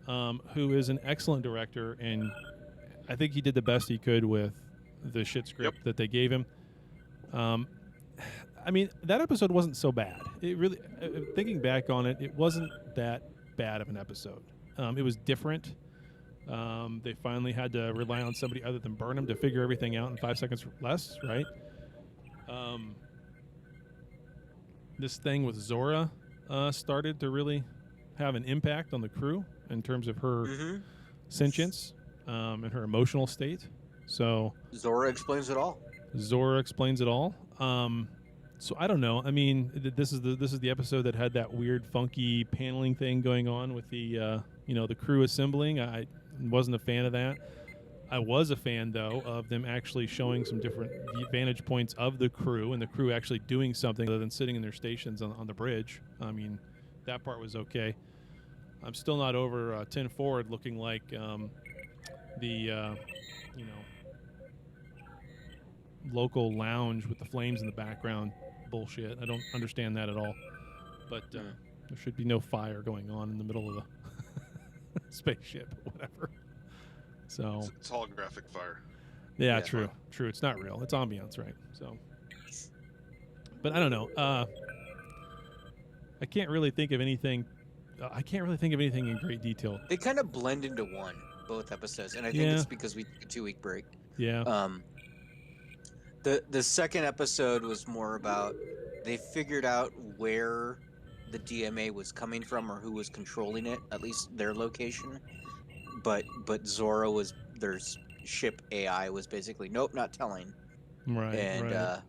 who is an excellent director, and I think he did the best he could with the shit script that they gave him. I mean, that episode wasn't so bad. It really, thinking back on it, it wasn't that bad of an episode. It was different. They finally had to rely on somebody other than Burnham to figure everything out in 5 seconds less, right? This thing with Zora started to really have an impact on the crew in terms of her sentience and her emotional state. So Zora explains it all. So I don't know. I mean, this is the episode that had that weird, funky paneling thing going on with the the crew assembling. I wasn't a fan of that. I was a fan though of them actually showing some different vantage points of the crew and the crew actually doing something other than sitting in their stations on the bridge. I mean, that part was okay. I'm still not over 10 Forward looking like local lounge with the flames in the background bullshit. I don't understand that at all. But there should be no fire going on in the middle of the spaceship or whatever. So it's holographic fire. Yeah, true. It's not real. It's ambiance, right? So, but I don't know. I can't really think of anything. In great detail. They kind of blend into one, both episodes, and I think it's because we took a 2-week break. Yeah. The second episode was more about they figured out where the DMA was coming from or who was controlling it, at least their location. But Zora was their ship AI was basically nope, not telling. Right. And right.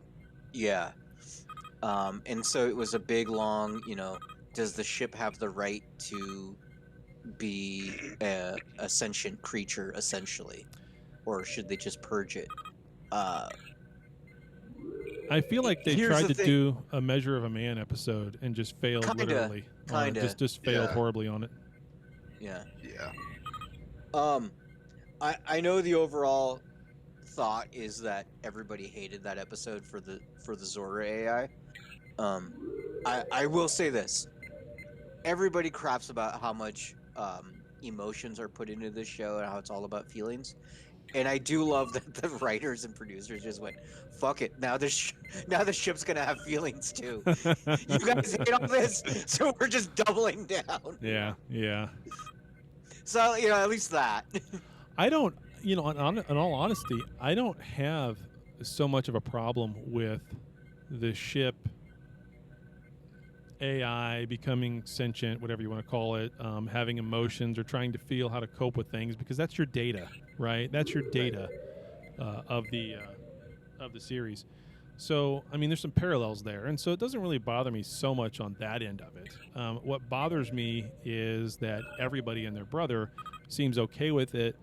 And so it was a big long, does the ship have the right to be a sentient creature essentially, or should they just purge it? I feel like they tried to do a Measure of a Man episode and just failed literally. Just failed horribly on it. Yeah. Yeah. I know the overall thought is that everybody hated that episode for the Zora AI. I will say this. Everybody craps about how much emotions are put into this show and how it's all about feelings. And I do love that the writers and producers just went, "Fuck it! Now the ship's gonna have feelings too. You guys hate all this, so we're just doubling down." Yeah. So at least that. I don't, in all honesty, I don't have so much of a problem with the ship AI becoming sentient, whatever you want to call it, having emotions or trying to feel how to cope with things, because that's your data, right? That's your data of the series. So, I mean, there's some parallels there, and so it doesn't really bother me so much on that end of it. What bothers me is that everybody and their brother seems okay with it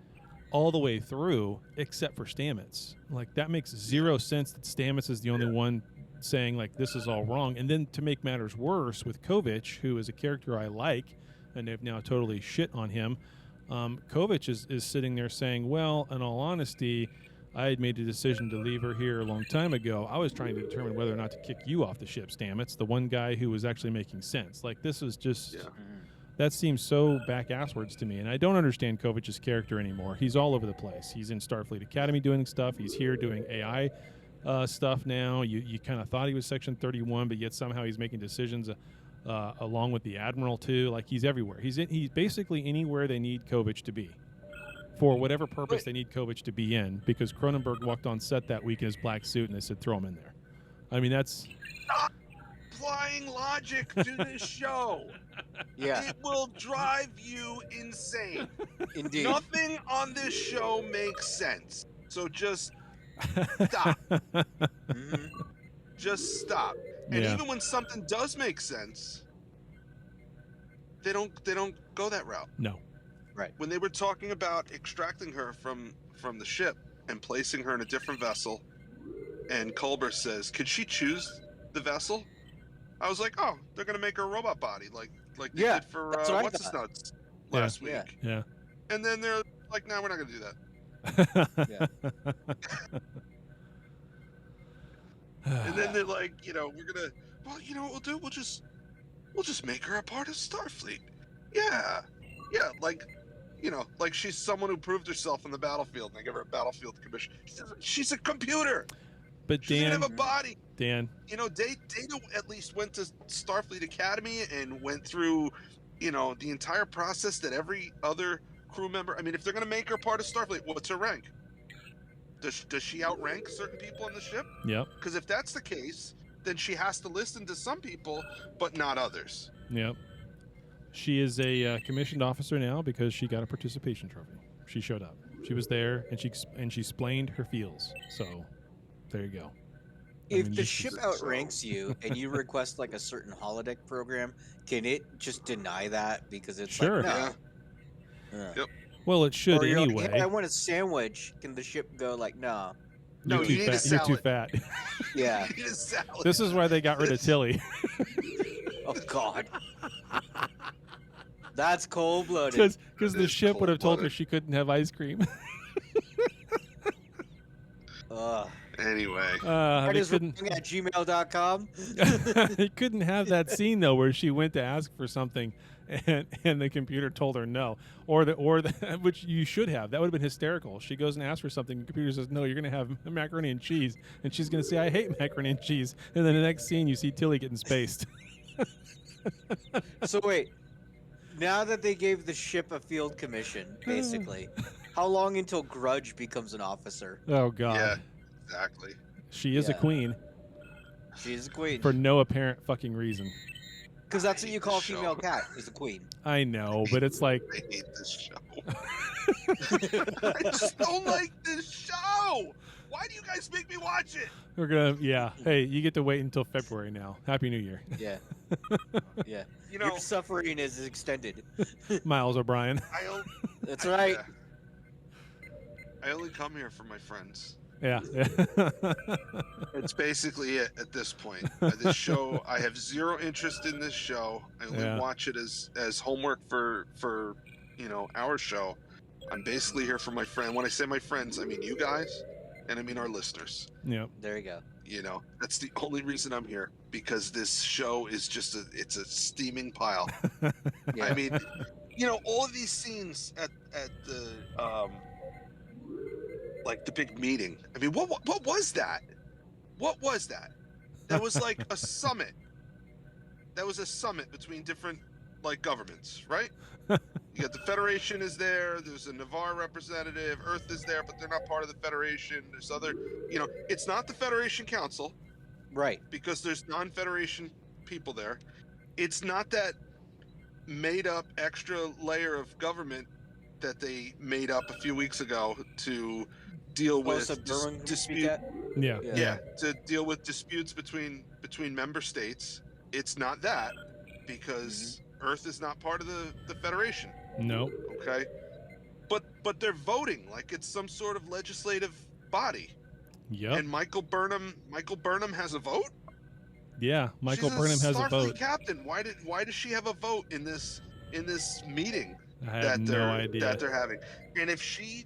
all the way through, except for Stamets. Like, that makes zero sense that Stamets is the only one saying, like, this is all wrong. And then to make matters worse, with Kovich, who is a character I like, and they've now totally shit on him, Kovich is sitting there saying, well, in all honesty, I had made the decision to leave her here a long time ago. I was trying to determine whether or not to kick you off the ship, Stamets, the one guy who was actually making sense. Like, this is just... Yeah. That seems so back-asswards to me, and I don't understand Kovich's character anymore. He's all over the place. He's in Starfleet Academy doing stuff. He's here doing AI stuff now. You kind of thought he was Section 31, but yet somehow he's making decisions along with the Admiral, too. Like, he's everywhere. He's basically anywhere they need Kovich to be, for whatever purpose they need Kovich to be in, because Cronenberg walked on set that week in his black suit, and they said, throw him in there. I mean, that's... Stop applying logic to this show. Yeah. It will drive you insane. Indeed. Nothing on this show makes sense. So just stop. Just stop. And even when something does make sense, they don't go that route. No. Right. When they were talking about extracting her from the ship and placing her in a different vessel, and Culber says, could she choose the vessel? I was like, oh, they're going to make her a robot body, like they did for what's his nuts last week. Yeah. And then they're like, no, we're not going to do that. And then they're like, we're going to, well, you know what we'll do? We'll just make her a part of Starfleet. Yeah, like she's someone who proved herself on the battlefield, and they give her a battlefield commission. She's a computer. But she doesn't have a body. Dan. Data at least went to Starfleet Academy and went through, the entire process that every other crew member. I mean, if they're going to make her part of Starfleet, what's her rank? Does she outrank certain people on the ship? Yep. Because if that's the case, then she has to listen to some people, but not others. Yep. She is a commissioned officer now because she got a participation trophy. She showed up. She was there, and she explained her feels. So, there you go. If the ship outranks you and you request like a certain holodeck program, can it just deny that because it's sure. Like, no? Yep. Well, it should anyway. Like, hey, I want a sandwich. Can the ship go like, no? No, you need a salad. You're too fat. Yeah. You need a salad. This is why they got rid of Tilly. Oh God. That's cold-blooded. Because the It is ship would have told her cold-blooded. she couldn't have ice cream. Anyway, That they is couldn't. wrong at gmail.com. They couldn't have that scene though, where she went to ask for something, and the computer told her no, or which you should have. That would have been hysterical. She goes and asks for something, the computer says no, you're gonna have macaroni and cheese, and she's gonna say I hate macaroni and cheese, and then the next scene you see Tilly getting spaced. So wait, now that they gave the ship a field commission, basically, how long until Grudge becomes an officer? Oh God. yeah, exactly. She is a Yeah. queen She's a queen. for no apparent fucking reason. Because that's what you call a Show. female cat, is a queen. I know, but it's like I hate this show. I just don't like this show. Why do you guys make me watch it? we're gonna. Yeah. Hey, you get to wait until February now. Happy New Year, Yeah. Yeah. You know, Your suffering is extended. Miles O'Brien. That's right. Yeah. I only come here for my friends. Yeah. It's basically it at this point. This show, I have zero interest in this show. I only Yeah. watch it as homework for our show. I'm basically here for my friend. When I say my friends, I mean you guys, and I mean our listeners. Yep. There you go. You know, that's the only reason I'm here, because this show is just it's a steaming pile. Yeah. I mean, all of these scenes at the like the big meeting. I mean, what was that? What was that? That was like a summit. That was a summit between different governments, right? You got the Federation is there. There's a Navarre representative. Earth is there, but they're not part of the Federation. There's other, it's not the Federation Council. Right. Because there's non-Federation people there. It's not that made-up extra layer of government that they made up a few weeks ago to deal with dispute. Yeah. Yeah, to deal with disputes between member states. It's not that, because Earth is not part of the Federation. No. Okay, but they're voting like it's some sort of legislative body. Yep. And Michael Burnham has a vote. Yeah, Michael She's Burnham has a Starfleet vote. captain. Why does she have a vote in this meeting I have no idea. that they're having? And if she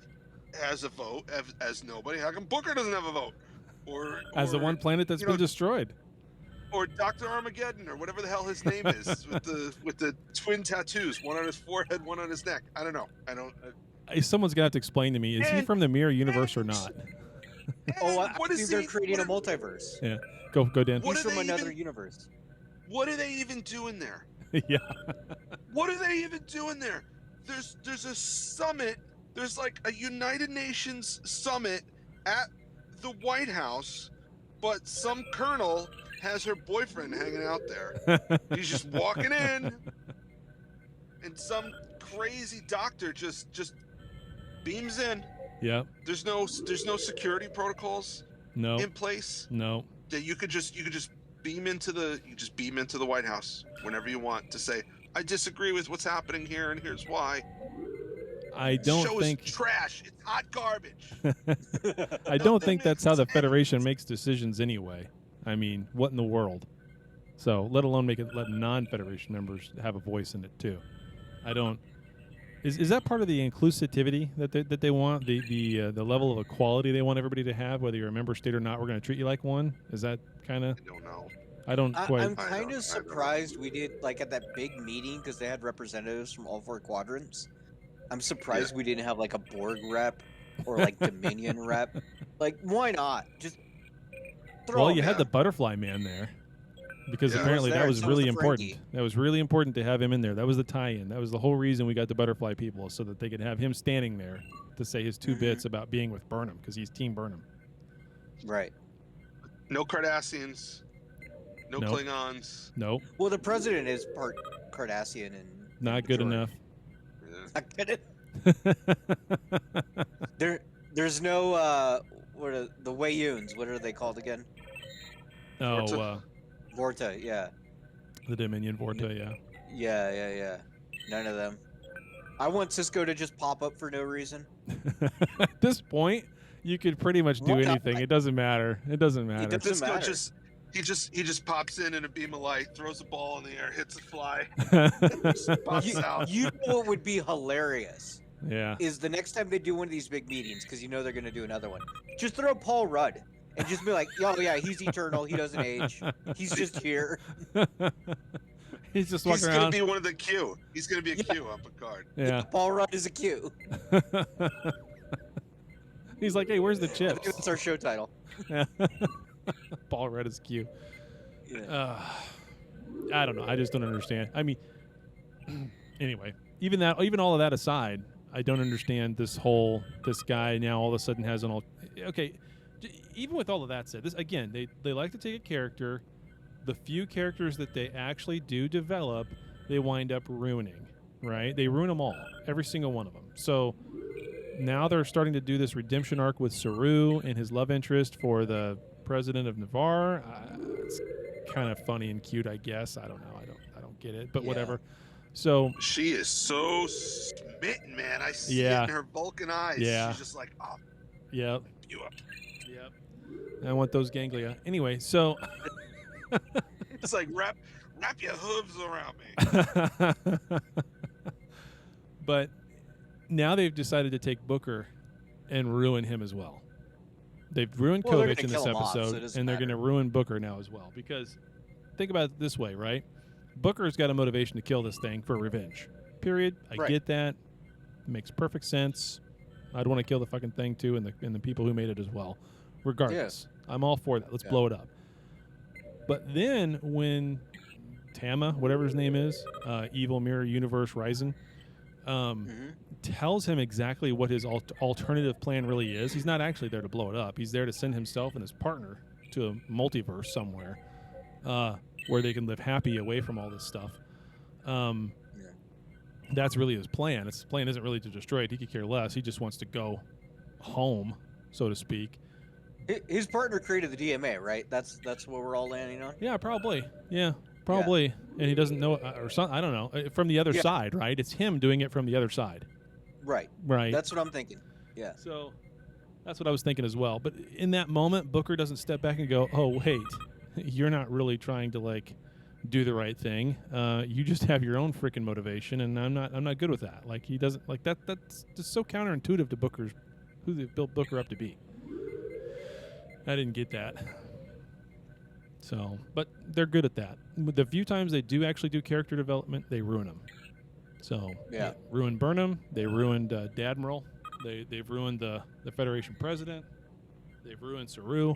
has a vote as nobody, how come Booker doesn't have a vote? Or As the one planet that's been destroyed. Or Dr. Armageddon, or whatever the hell his name is, with the twin tattoos, one on his forehead, one on his neck. I don't know. Someone's gonna have to explain to me: is he from the mirror universe or not? I think they're creating a multiverse. Yeah. Go, Dan. He's from another universe. What are they even doing there? Yeah. What are they even doing there? There's a summit. There's like a United Nations summit at the White House, but some colonel has her boyfriend hanging out there. He's just walking in, and some crazy doctor just beams in. Yep. There's no security protocols No. in place No. that you could just beam into the White House whenever you want to say, I disagree with what's happening here, and here's why. I This don't show think. is trash. It's hot garbage. I don't think that's how the Federation makes decisions anyway. I mean, what in the world? So, let alone let non-Federation members have a voice in it too. I don't. Is that part of the inclusivity that they want? The level of equality they want everybody to have, whether you're a member state or not. We're going to treat you like one. Is that kind of? I don't know. I don't quite. I'm kind of surprised we did at that big meeting, because they had representatives from all 4 quadrants. I'm surprised we didn't have a Borg rep or Dominion rep. Why not? Just throw. Well, you them had in. the Butterfly Man there, because Yeah. apparently He was that there, was so was really the important. Ferengi. That was really important to have him in there. That was the tie-in. That was the whole reason we got the Butterfly people, so that they could have him standing there to say his 2 bits about being with Burnham, because he's Team Burnham. Right. No Cardassians. No Nope. Klingons. Nope, Well, the president is part Cardassian and not good Bajoran. enough. Not good. There's no what are the Wayuns? What are they called again? Oh, Vorta. Vorta. Yeah. the Dominion Vorta, yeah. Yeah. None of them. I want Cisco to just pop up for no reason. At this point, you could pretty much do Why not? anything. It doesn't matter. It doesn't matter. doesn't Cisco matter. He just pops in a beam of light, throws a ball in the air, hits a fly, just pops out. You know what would be hilarious? Yeah. Is the next time they do one of these big meetings, because you know they're going to do another one, just throw Paul Rudd and just be like, oh yeah, he's eternal. He doesn't age. He's just here. He's just walking He's around. gonna be one of the Q. He's gonna be a Q on Picard. Yeah. Paul Rudd is a Q. He's like, hey, where's the I think chips? that's our show title. Yeah. Paul Rudd is cute. Yeah. I don't know. I just don't understand. I mean, anyway, even all of that aside, I don't understand this guy now all of a sudden has an okay. Even with all of that said, this again, they like to take a character. The few characters that they actually do develop, they wind up ruining, right? They ruin them all, every single one of them. So now they're starting to do this redemption arc with Saru and his love interest for the president of Navarre. It's kind of funny and cute, I guess. I don't know. I don't get it, but whatever. So she is so smitten, man. I see it in her Vulcan eyes. Yeah. She's just like, oh, yep. You up. Yep. I want those ganglia. Anyway, so it's like wrap your hooves around me. But now they've decided to take Booker and ruin him as well. They've ruined Kovic in this episode, and they're going to ruin Booker now as well. Because think about it this way, right? Booker's got a motivation to kill this thing for revenge. Period. I get that. Makes perfect sense. I'd want to kill the fucking thing too, and the people who made it as well. Regardless, I'm all for that. Let's blow it up. But then when Tama, whatever his name is, Evil Mirror Universe Ryzen, tells him exactly what his alternative plan really is. He's not actually there to blow it up. He's there to send himself and his partner to a multiverse somewhere where they can live happy away from all this stuff. That's really his plan. His plan isn't really to destroy it. He could care less. He just wants to go home, so to speak. His partner created the DMA, right? That's what we're all landing on? Yeah, probably. Yeah, probably. Yeah. And he doesn't know, or something. I don't know. From the other side, right? It's him doing it from the other side. Right. Right. That's what I'm thinking. Yeah. So that's what I was thinking as well. But in that moment, Booker doesn't step back and go, "Oh, wait, you're not really trying to do the right thing. You just have your own freaking motivation, and I'm not good with that." Like he doesn't like that. That's just so counterintuitive to Booker's who they built Booker up to be. I didn't get that. So, but they're good at that. The few times they do actually do character development, they ruin them. So, they ruined Burnham. They ruined Dadmiral. They've ruined the Federation president. They've ruined Saru.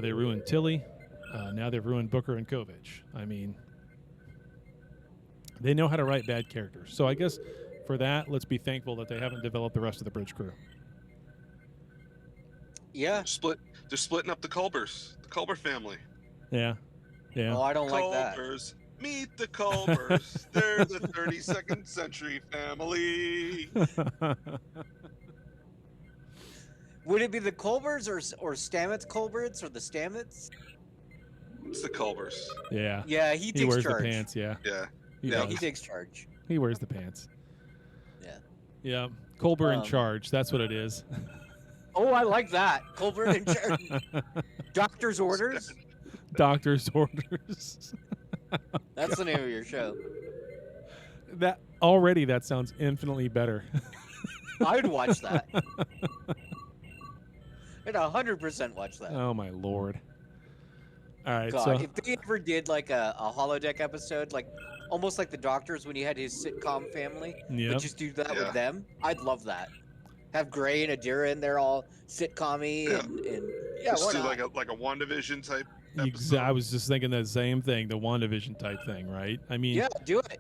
They ruined Tilly. Now they've ruined Booker and Kovic. I mean, they know how to write bad characters. So I guess for that, let's be thankful that they haven't developed the rest of the bridge crew. Yeah. They're splitting up the Culbers, the Culber family. Yeah. Yeah. Oh, I don't like that. Culbers, meet the Culbers. They're the 32nd century family. Would it be the Culbers or Stamets Culberts or the Stamets? It's the Culbers. Yeah. Yeah, he takes wears charge. the pants, yeah. Yeah. He takes charge. He wears the pants. Yeah. Yeah. Colbert in charge. That's what it is. Oh, I like that. Colbert in charge. Doctor's orders? Doctor's orders. That's the name of your show. That sounds infinitely better. I'd watch that. I'd 100% watch that. Oh my lord. All right. God, so if they ever did like a holodeck episode, like almost like the Doctors when he had his sitcom family, but just do that with them, I'd love that. Have Gray and Adira in there all sitcom-y and just do like a WandaVision type episode. I was just thinking that same thing, the WandaVision type thing, right? I mean, do it.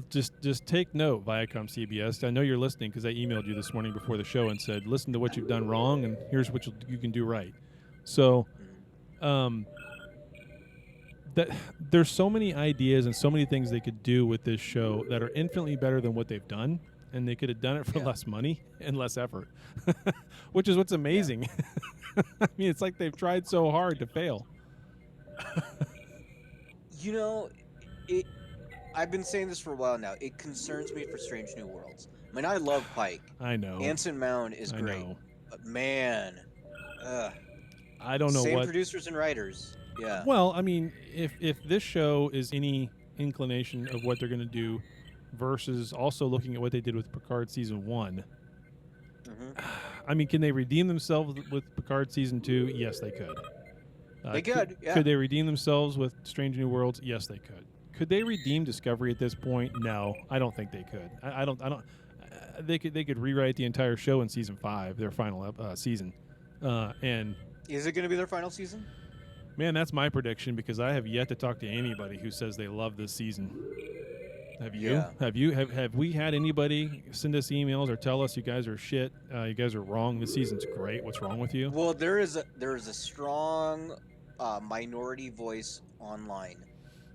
Just take note, Viacom CBS. I know you're listening because I emailed you this morning before the show and said, listen to what you've done wrong, and here's what you can do right. So, there's so many ideas and so many things they could do with this show that are infinitely better than what they've done, and they could have done it for less money and less effort, which is what's amazing. I mean, it's like they've tried so hard to fail. You know, I've been saying this for a while now. It concerns me for Strange New Worlds. I mean, I love Pike. I know. Anson Mount is great. But man, I don't know same producers and writers. Yeah. Well, I mean, if this show is any inclination of what they're going to do, versus also looking at what they did with Picard season 1. I mean, can they redeem themselves with Picard season 2? Yes, they could. They could. Yeah. Could they redeem themselves with Strange New Worlds? Yes, they could. Could they redeem Discovery at this point? No, I don't think they could. I don't. They could rewrite the entire show in season 5, their final season. And is it going to be their final season? Man, that's my prediction because I have yet to talk to anybody who says they love this season. Have you? Yeah. Have we had anybody send us emails or tell us you guys are shit? You guys are wrong. This season's great. What's wrong with you? Well, there is a strong minority voice online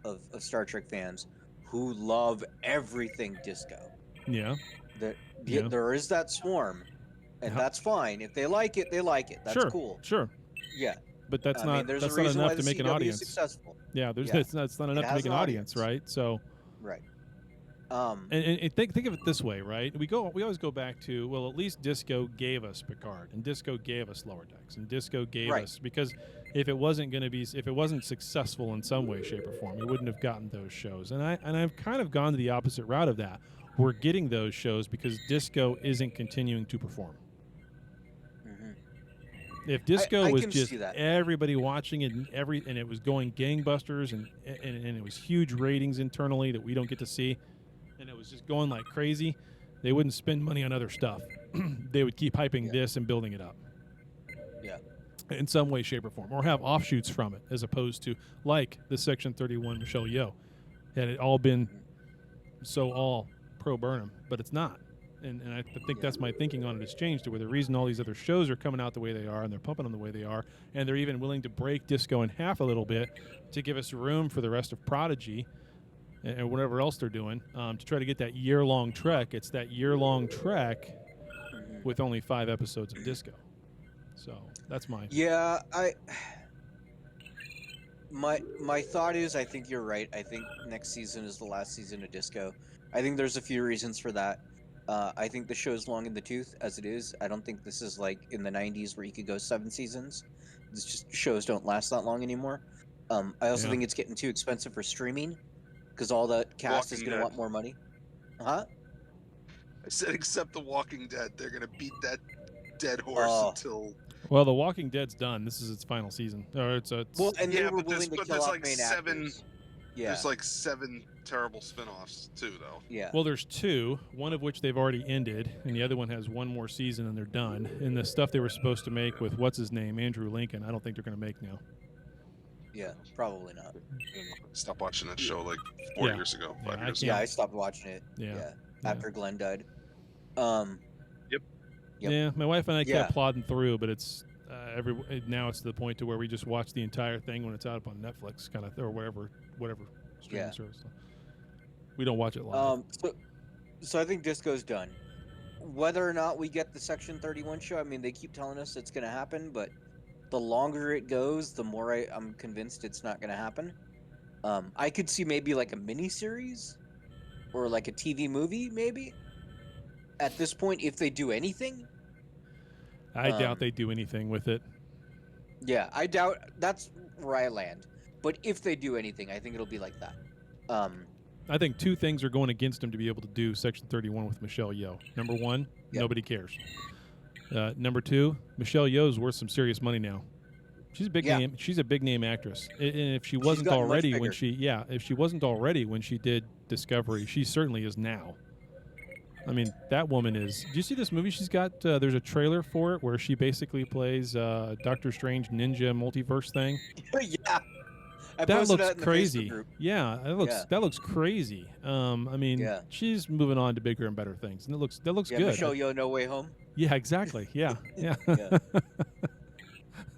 of Star Trek fans who love everything disco. Yeah. There is that swarm, and that's fine. If they like it, they like it. That's cool. Sure. Yeah. But that's not enough to make an audience. Successful. Yeah, that's not enough to make an audience, right? So. Right. And think of it this way, right? We always go back to, well, at least Disco gave us Picard, and Disco gave us Lower Decks, and Disco gave us, because if it wasn't successful in some way, shape, or form, we wouldn't have gotten those shows. And I've kind of gone to the opposite route of that. We're getting those shows because Disco isn't continuing to perform. If Disco was just everybody watching it and it was going gangbusters and it was huge ratings internally that we don't get to see, and it was just going like crazy, they wouldn't spend money on other stuff. They would keep hyping this and building it up. Yeah. In some way, shape, or form, or have offshoots from it, as opposed to like the Section 31 Michelle Yeoh. Had it all been so all pro Burnham, but it's not. And I think that's my thinking on it has changed to where the reason all these other shows are coming out the way they are and they're pumping them the way they are, and they're even willing to break Disco in half a little bit to give us room for the rest of Prodigy and whatever else they're doing to try to get that year-long trek. It's that year-long trek with only 5 episodes of Disco. So that's my... Yeah, my thought is I think you're right. I think next season is the last season of Disco. I think there's a few reasons for that. I think the show's long in the tooth as it is. I don't think this is like in the 90s where you could go 7 seasons. It's just shows don't last that long anymore. I also think it's getting too expensive for streaming because all the cast is going to want more money. Huh? I said except The Walking Dead. They're going to beat that dead horse until... Well, The Walking Dead's done. This is its final season. Well, and they were willing to kill off like main 7... actors. Yeah. There's like 7 terrible spin-offs too, though. Yeah. Well, there's 2, one of which they've already ended, and the other one has one more season and they're done. And the stuff they were supposed to make with what's his name, Andrew Lincoln, I don't think they're going to make now. Yeah, probably not. Stopped watching that show like 4 years ago, 5 years ago. Yeah, I stopped watching it. Yeah. After Glenn died. Yep. Yeah, my wife and I kept plodding through, but it's now it's to the point to where we just watch the entire thing when it's out on Netflix, kind of, or whatever streaming service. So we don't watch it live. So I think Disco's done. Whether or not we get the Section 31 show, I mean, they keep telling us it's going to happen, but the longer it goes, the more I'm convinced it's not going to happen. I could see maybe like a mini-series or like a TV movie, maybe, at this point, if they do anything. I doubt they do anything with it. Yeah, I doubt. That's where I land. But if they do anything, I think it'll be like that. I think 2 things are going against them to be able to do Section 31 with Michelle Yeoh. Number 1, nobody cares. Number 2, Michelle Yeoh's worth some serious money now. She's a big name. She's a big name actress. And if she wasn't already when she did Discovery, she certainly is now. I mean, that woman is... Do you see this movie she's got? There's a trailer for it where she basically plays Doctor Strange ninja multiverse thing. Yeah. That looks crazy. Yeah, that looks crazy. I mean, she's moving on to bigger and better things, and that looks good. Michelle Yeoh, No Way Home. Yeah, exactly. Yeah.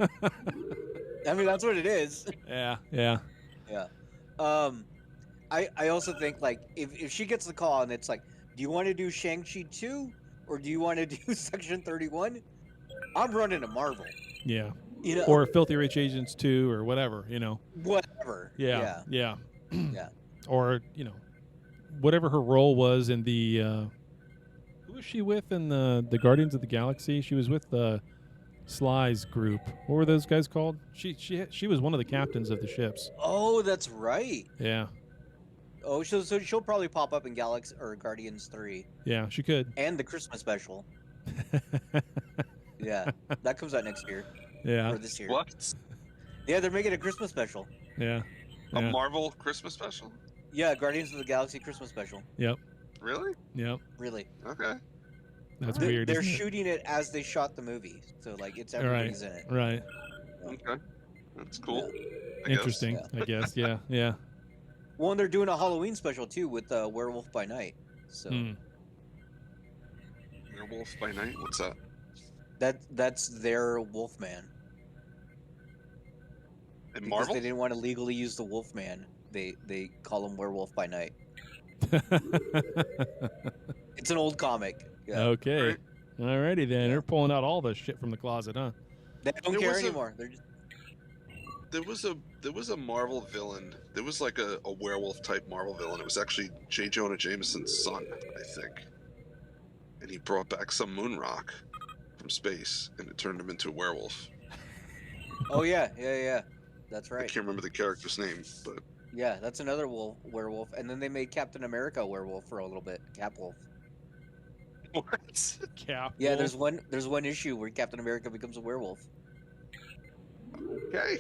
I mean, that's what it is. Yeah. I also think like if she gets the call and it's like, do you want to do Shang-Chi 2 or do you want to do Section 31? I'm running to Marvel. Yeah. You know, or Filthy Rich Asians 2 or whatever, you know. Whatever. Yeah. Yeah. Or, you know, whatever her role was in the who was she with in the Guardians of the Galaxy? She was with Sly's group. What were those guys called? She was one of the captains of the ships. Oh, that's right. Yeah. Oh, so she'll probably pop up in Galaxy or Guardians 3 Yeah, she could. and the Christmas special. Yeah, that comes out next year Yeah. or this year. What? Yeah, they're making a Christmas special. Yeah. A Yeah. Marvel Christmas special? Yeah, Guardians of the Galaxy Christmas special. Yep. Really? Yep. Really? Okay. That's They're, weird. they're isn't it? shooting it as they shot the movie, so like it's Right. everybody's in it. Right. Okay. That's cool. Yeah. I guess. Interesting. I guess. Yeah. Yeah. Well, and they're doing a Halloween special too with Werewolf by Night. So Hmm. Werewolf by Night? What's that? that's their Wolfman. In Because Marvel? they didn't want to legally use the Wolfman, they call him Werewolf by Night. It's an old comic. Yeah. Okay. Right. Alrighty then. They're pulling out all the shit from the closet, huh? They don't There care was a- anymore. They're just There was a Marvel villain. There was like a werewolf type Marvel villain. It was actually J. Jonah Jameson's son, I think. And he brought back some moon rock from space, and it turned him into a werewolf. Oh yeah. That's I right. can't remember the character's name, but Yeah, that's another werewolf. And then they made Captain America a werewolf for a little bit. Capwolf. what? Cap. Yeah, there's one issue where Captain America becomes a werewolf. Okay.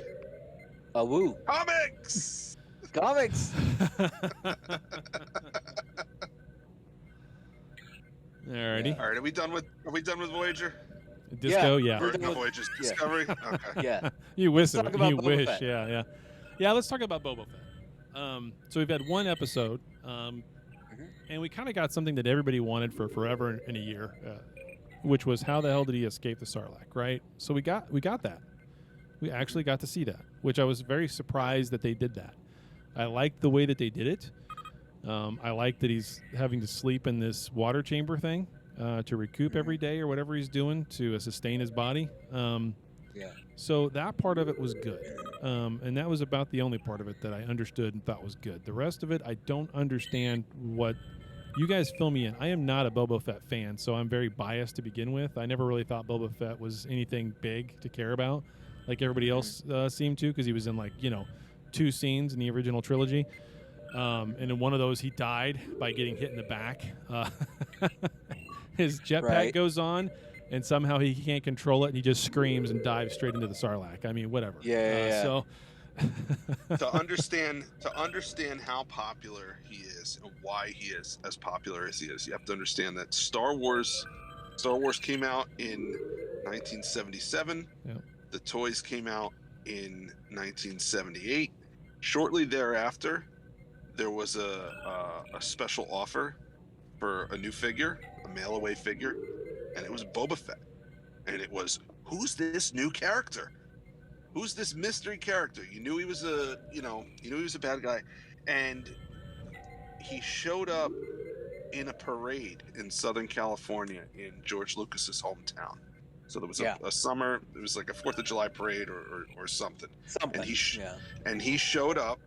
Woo. Comics. Comics. Alrighty. All right, are we done with Voyager? Disco. Yeah. We're Or done no, with- Voyager's yeah. Discovery. Okay. Yeah. You wish. Let's talk about You Boba wish. Fett. Yeah. Yeah. Yeah. Let's talk about Boba Fett. So we've had one episode, and we kind of got something that everybody wanted for forever and a year, which was how the hell did he escape the Sarlacc, right? So we got that. We actually got to see that, which I was very surprised that they did that. I liked the way that they did it. I like that he's having to sleep in this water chamber thing to recoup every day or whatever he's doing to sustain his body. Yeah. So that part of it was good. And that was about the only part of it that I understood and thought was good. The rest of it, I don't understand what you guys fill me in. I am not a Boba Fett fan, so I'm very biased to begin with. I never really thought Boba Fett was anything big to care about, like everybody else seemed to, because he was in 2 scenes in the original trilogy. And in one of those, he died by getting hit in the back. His jetpack Right. goes on, and somehow he can't control it, and he just screams and dives straight into the Sarlacc. I mean, whatever. Yeah. So, to understand how popular he is and why he is as popular as he is, you have to understand that Star Wars came out in 1977. Yeah. The toys came out in 1978. Shortly thereafter, there was a special offer for a new figure, a mail-away figure, and it was Boba Fett. And it was, who's this new character? Who's this mystery character? You knew he was a bad guy, and he showed up in a parade in Southern California in George Lucas's hometown. So there was a summer, it was like a 4th of July parade or something. And he showed up.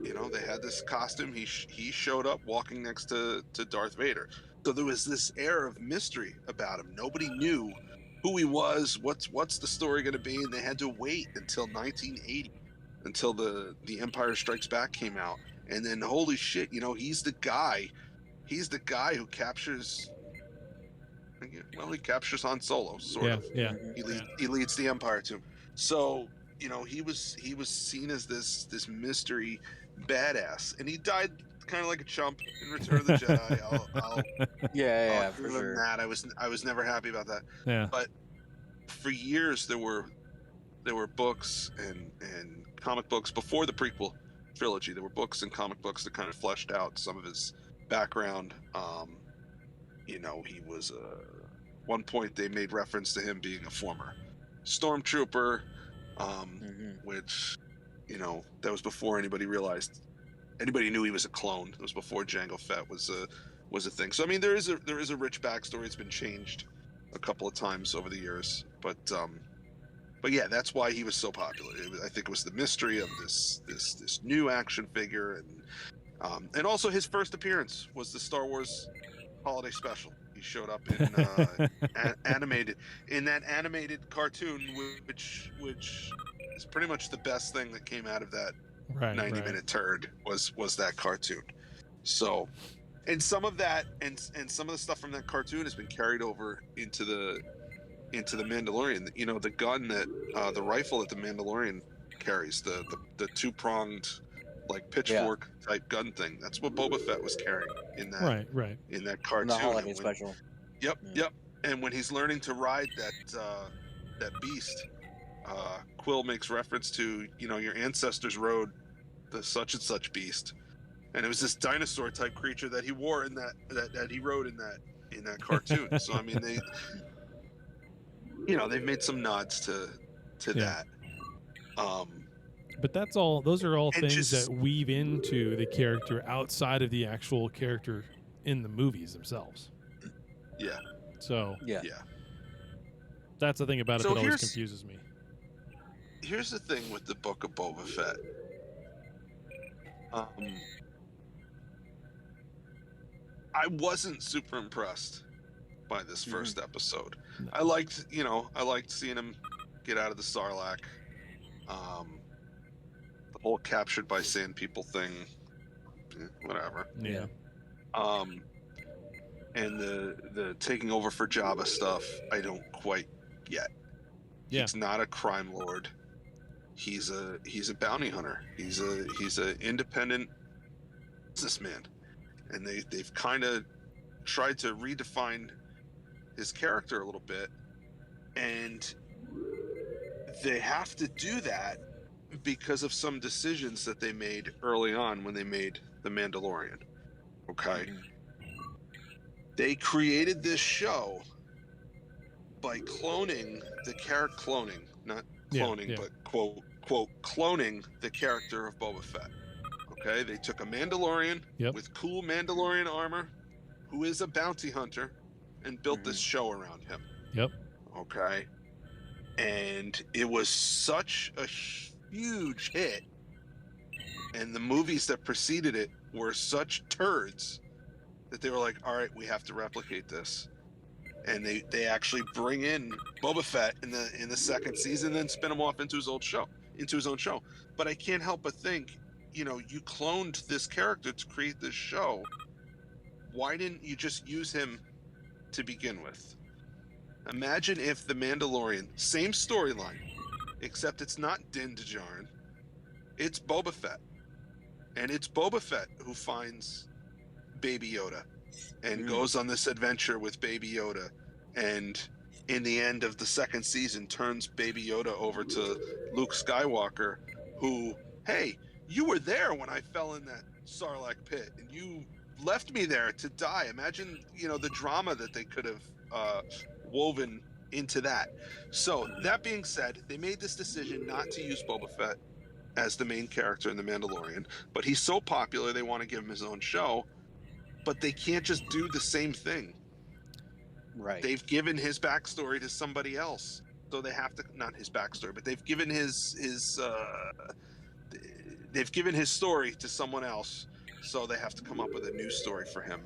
You know, they had this costume. He showed up walking next to Darth Vader. So there was this air of mystery about him. Nobody knew who he was. What's the story going to be? And they had to wait until 1980, until the Empire Strikes Back came out. And then, holy shit, he's the guy. He's the guy who captures. Well, he captures Han Solo, sort of. Yeah. He leads the Empire to him. So he was seen as this mystery badass, and he died kind of like a chump in Return of the Jedi. I'll for give him sure. that. I was never happy about that. Yeah. But for years there were books and comic books before the prequel trilogy. There were books and comic books that kind of fleshed out some of his background. He was one point they made reference to him being a former stormtrooper, which that was before anybody knew he was a clone. It was before Jango Fett was a thing. So I mean, there is a rich backstory. It's been changed a couple of times over the years, but yeah, that's why he was so popular. I think it was the mystery of this new action figure, and also his first appearance was the Star Wars holiday special He showed up in animated in that animated cartoon, which is pretty much the best thing that came out of that 90-minute turd was that cartoon. So, and some of that and some of the stuff from that cartoon has been carried over into the Mandalorian. You know, the gun that the rifle that the Mandalorian carries, the two-pronged like pitchfork type gun thing. That's what Boba Fett was carrying in that in that cartoon. In the holiday special. Yep. And when he's learning to ride that beast, Quill makes reference to, you know, your ancestors rode the such and such beast, and it was this dinosaur type creature that he wore in that he rode in that cartoon. So I mean, they, you know, they've made some nods to that. But that's all. Those are all things that weave into the character outside of the actual character in the movies themselves. Yeah. So yeah. That's the thing about it that always confuses me. Here's the thing with the Book of Boba Fett. I wasn't super impressed by this first episode. No. I liked seeing him get out of the Sarlacc. The whole captured by sand people thing, whatever. Yeah. And the taking over for Jabba stuff, I don't quite get. Yeah. He's not a crime lord. He's a bounty hunter. He's a independent businessman, and they've kind of tried to redefine his character a little bit, and they have to do that because of some decisions that they made early on when they made The Mandalorian. Okay. They created this show by cloning the character, not cloning, but quote, cloning the character of Boba Fett. Okay, they took a Mandalorian with cool Mandalorian armor, who is a bounty hunter, and built this show around him. Yep. Okay. And it was such a huge hit, and the movies that preceded it were such turds that they were like, all right, we have to replicate this. And they actually bring in Boba Fett in the second season, then spin him off into his own show. But I can't help but think, you know, you cloned this character to create this show. Why didn't you just use him to begin with? Imagine if The Mandalorian, same storyline, except it's not Din Djarin, it's Boba Fett. And it's Boba Fett who finds Baby Yoda and goes on this adventure with Baby Yoda, and in the end of the second season turns Baby Yoda over to Luke Skywalker, who, hey, you were there when I fell in that Sarlacc pit and you left me there to die. Imagine, you know, the drama that they could have woven into that. So that being said, they made this decision not to use Boba Fett as the main character in The Mandalorian, but he's so popular they want to give him his own show. But they can't just do the same thing. Right. They've given his backstory to somebody else, so they have to, not his backstory, but they've given they've given his story to someone else, so they have to come up with a new story for him.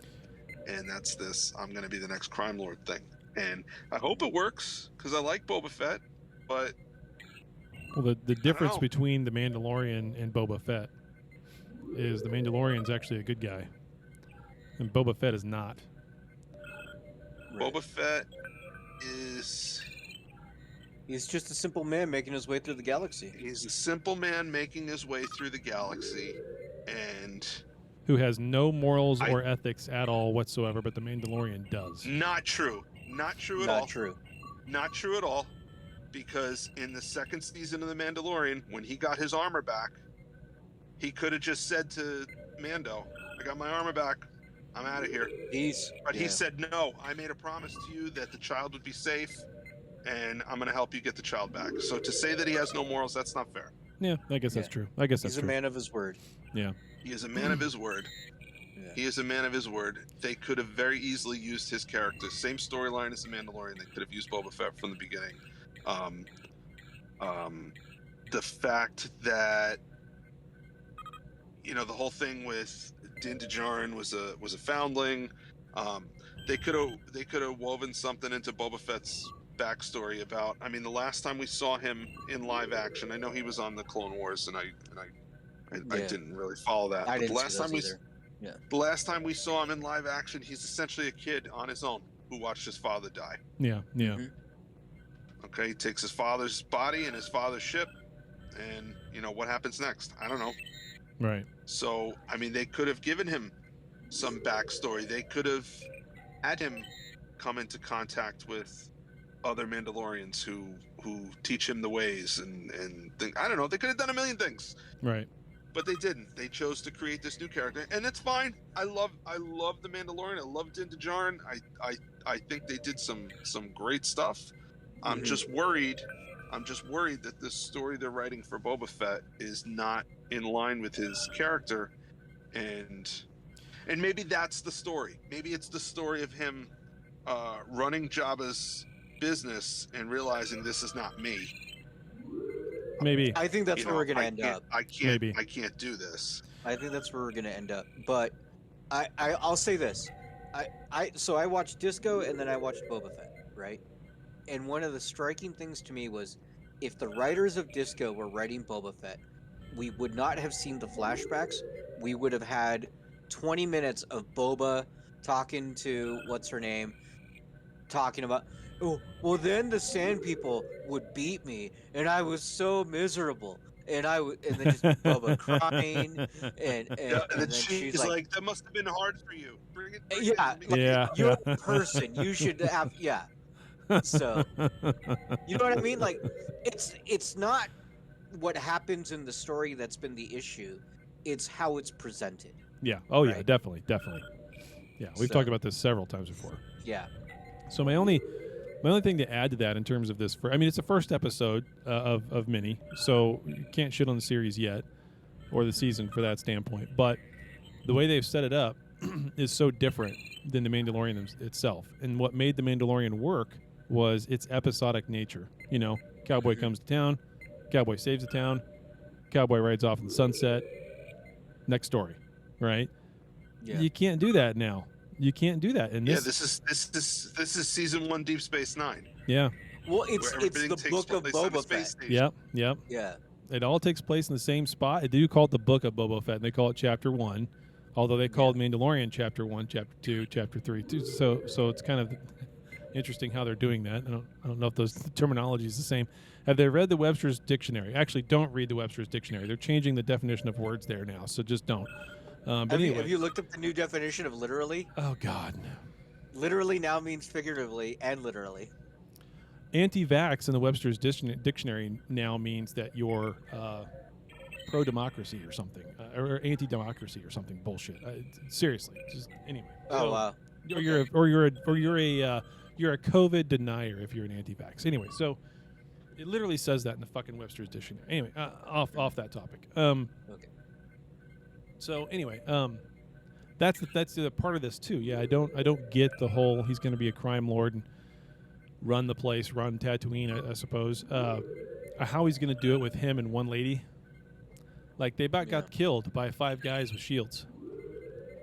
And that's this I'm going to be the next crime lord thing. And I hope it works, because I like Boba Fett, but... Well, the difference between The Mandalorian and Boba Fett is The Mandalorian's actually a good guy, and Boba Fett is not. Right. Boba Fett is... He's just a simple man making his way through the galaxy. He's a simple man making his way through the galaxy, and... who has no morals or ethics at all whatsoever, but The Mandalorian does. Not true. Not true at all. Not true at all. Because in the second season of The Mandalorian, when he got his armor back, he could have just said to Mando, I got my armor back. I'm out of here. He said, no, I made a promise to you that the child would be safe, and I'm going to help you get the child back. So to say that he has no morals, that's not fair. Yeah, I guess that's true. I guess that's true. He's a man of his word. Yeah. He is a man of his word. Yeah. He is a man of his word. They could have very easily used his character. Same storyline as The Mandalorian. They could have used Boba Fett from the beginning. The fact that, you know, the whole thing with Din Djarin was a foundling, They could have woven something into Boba Fett's backstory about. I mean, the last time we saw him in live action, I know he was on the Clone Wars, and I didn't really follow that. I But didn't see those either. Yeah. the last time we saw him in live action, he's essentially a kid on his own who watched his father die. Yeah. Okay, he takes his father's body and his father's ship, and what happens next? I don't know. Right. So, I mean, they could have given him some backstory. They could have had him come into contact with other Mandalorians who teach him the ways and I don't know. They could have done a million things. Right. But they didn't. They chose to create this new character, and it's fine. I love the Mandalorian. I love Din Djarin. I think they did some great stuff. I'm just worried. That this story they're writing for Boba Fett is not in line with his character, and maybe that's the story. Maybe it's the story of him running Jabba's business and realizing this is not me. Maybe. I think that's where we're gonna end up. I can't do this. I think that's where we're gonna end up. But I'll say this. So I watched Disco and then I watched Boba Fett, right? And one of the striking things to me was, if the writers of Disco were writing Boba Fett, we would not have seen the flashbacks. We would have had 20 minutes of Boba talking to what's her name, talking about, oh, well then the Sand People would beat me, and I was so miserable, and then just Boba crying, and then she's like, that must have been hard for you. Bring it. You're a person. You should have, So, you know what I mean? Like, it's not what happens in the story that's been the issue. It's how it's presented. Yeah. Oh, right? yeah. Definitely. Yeah, we've talked about this several times before. Yeah. So my only thing to add to that in terms of this, it's the first episode of many, so you can't shit on the series yet, or the season for that standpoint. But the way they've set it up is so different than the Mandalorian itself. And what made the Mandalorian work was its episodic nature. Cowboy comes to town, cowboy saves the town, cowboy rides off in the sunset. Next story, right? Yeah. You can't do that now. You can't do that. And this is season 1, Deep Space Nine. Yeah. Well, it's the book of Boba Fett. Yep. Yeah. It all takes place in the same spot. They do call it the book of Boba Fett, and they call it Chapter 1, although they call it Mandalorian Chapter 1, Chapter 2, Chapter 3. So it's kind of interesting how they're doing that. I don't know if the terminology is the same. Have they read the Webster's Dictionary? Actually, don't read the Webster's Dictionary. They're changing the definition of words there now, so just don't. Have you looked up the new definition of literally? Oh, God. Literally now means figuratively and literally. Anti-vax in the Webster's Dictionary now means that you're pro-democracy or something, or anti-democracy or something bullshit. Seriously, just anyway. Oh, wow. Or you're a COVID denier if you're an anti-vax. Anyway, so it literally says that in the fucking Webster's Dictionary. Anyway, off that topic. Okay. So anyway, that's the part of this too. Yeah, I don't get the whole he's going to be a crime lord and run the place, run Tatooine, I suppose. How he's going to do it with him and one lady. Like they got killed by 5 guys with shields.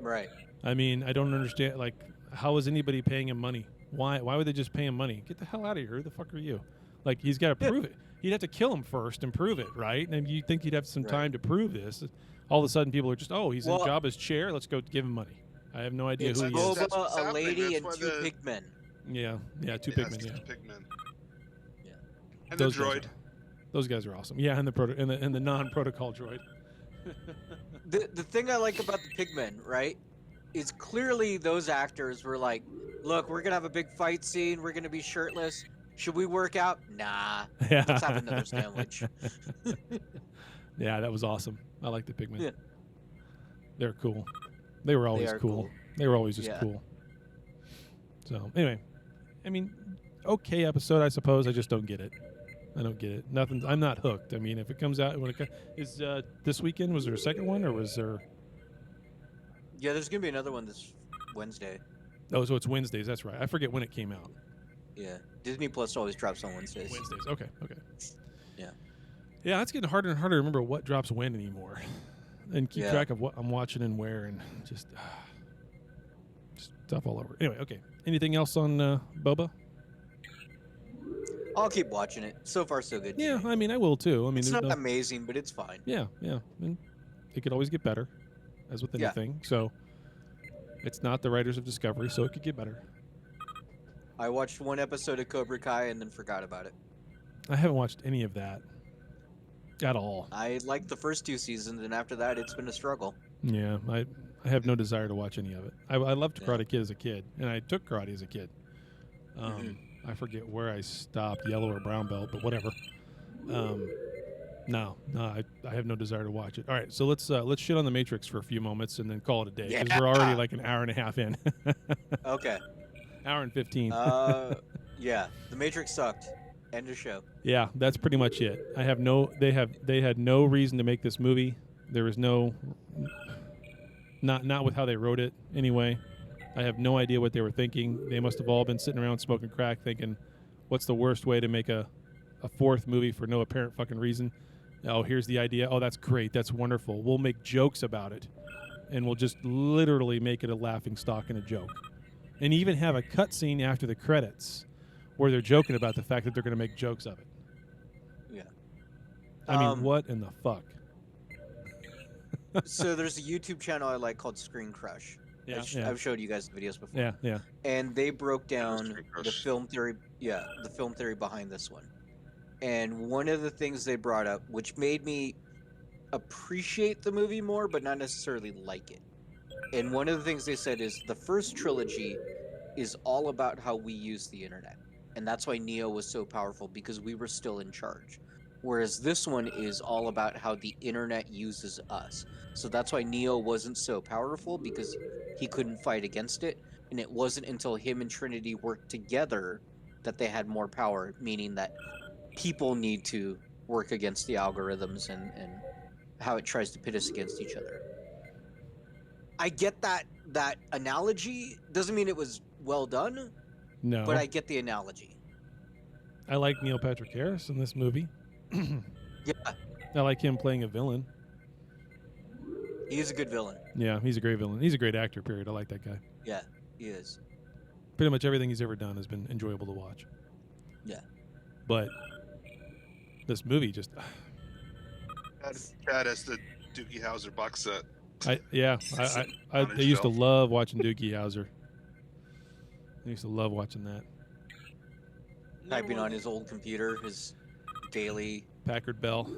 Right. I mean, I don't understand. Like, how is anybody paying him money? Why would they just pay him money? Get the hell out of here! Who the fuck are you? Like, he's got to prove it. He'd have to kill him first and prove it, right? And you think he'd have some time to prove this. All of a sudden, people are just, he's in Jabba's chair. Let's go give him money. I have no idea who he is. Boba, a lady, and 2 pigmen. Yeah, 2 pigmen. Yeah, 2 pigmen. Yeah, and the droid. Those guys are awesome. Yeah, and the non-protocol droid. The thing I like about the pigmen, right, is clearly those actors were like, look, we're gonna have a big fight scene. We're gonna be shirtless. Should we work out? Nah. Yeah. Let's have another sandwich. Yeah, that was awesome. I like the pigmen. Yeah. They're cool. They were always cool. They were always just cool. So anyway, I mean, okay episode, I suppose. I just don't get it. I don't get it. Nothing. I'm not hooked. I mean, if it comes out is this weekend, was there a second one or was there? Yeah, there's gonna be another one this Wednesday. Oh, so it's Wednesdays. That's right. I forget when it came out. Yeah, Disney Plus always drops on Wednesdays. Okay. Yeah. Yeah, it's getting harder and harder to remember what drops when anymore, and keep track of what I'm watching and where, and just stuff all over. Anyway, okay. Anything else on Boba? I'll keep watching it. So far, so good. Yeah, I mean, I will too. I mean, It's there's not no- amazing, but it's fine. Yeah, and it could always get better, as with Yeah. anything. So it's not the writers of Discovery, so it could get better. I watched one episode of Cobra Kai and then forgot about it. I haven't watched any of that at all. I liked the first 2 seasons, and after that, it's been a struggle. Yeah, I have no desire to watch any of it. I loved Yeah. Karate Kid as a kid, and I took karate as a kid. I forget where I stopped, yellow or brown belt, but whatever. No, I have no desire to watch it. All right, so let's shit on the Matrix for a few moments and then call it a day because we're already like an hour and a half in. Okay. Hour and 15. Yeah. The Matrix sucked. End of show. Yeah, that's pretty much it. They had no reason to make this movie. There was no, not with how they wrote it anyway. I have no idea what they were thinking. They must have all been sitting around smoking crack thinking, what's the worst way to make a fourth movie for no apparent fucking reason? Oh, here's the idea. Oh, that's great. That's wonderful. We'll make jokes about it. And we'll just literally make it a laughing stock and a joke. And even have a cutscene after the credits where they're joking about the fact that they're going to make jokes of it. Yeah. I mean, what in the fuck? So there's a YouTube channel I like called Screen Crush. Yeah, I've showed you guys the videos before. Yeah. And they broke down Screen Crush. the film theory. Yeah, the film theory behind this one. And one of the things they brought up, which made me appreciate the movie more, but not necessarily like it. And one of the things they said is the first trilogy is all about how we use the internet. And that's why Neo was so powerful, because we were still in charge. Whereas this one is all about how the internet uses us. So that's why Neo wasn't so powerful, because he couldn't fight against it. And it wasn't until him and Trinity worked together that they had more power, meaning that people need to work against the algorithms and how it tries to pit us against each other. I get that analogy. Doesn't mean it was well done, No. but I get the analogy. I like Neil Patrick Harris in this movie. Yeah, I like him playing a villain. he's a good villain. Yeah, he's a great villain. He's a great actor, period. I like that guy. Yeah, he is. Pretty much everything he's ever done has been enjoyable to watch. Yeah. But this movie just... Chad has the Doogie Howser box set. I On his used to shelf. love watching Doogie Howser. I used to love watching that. Typing on his old computer, his daily. Packard Bell.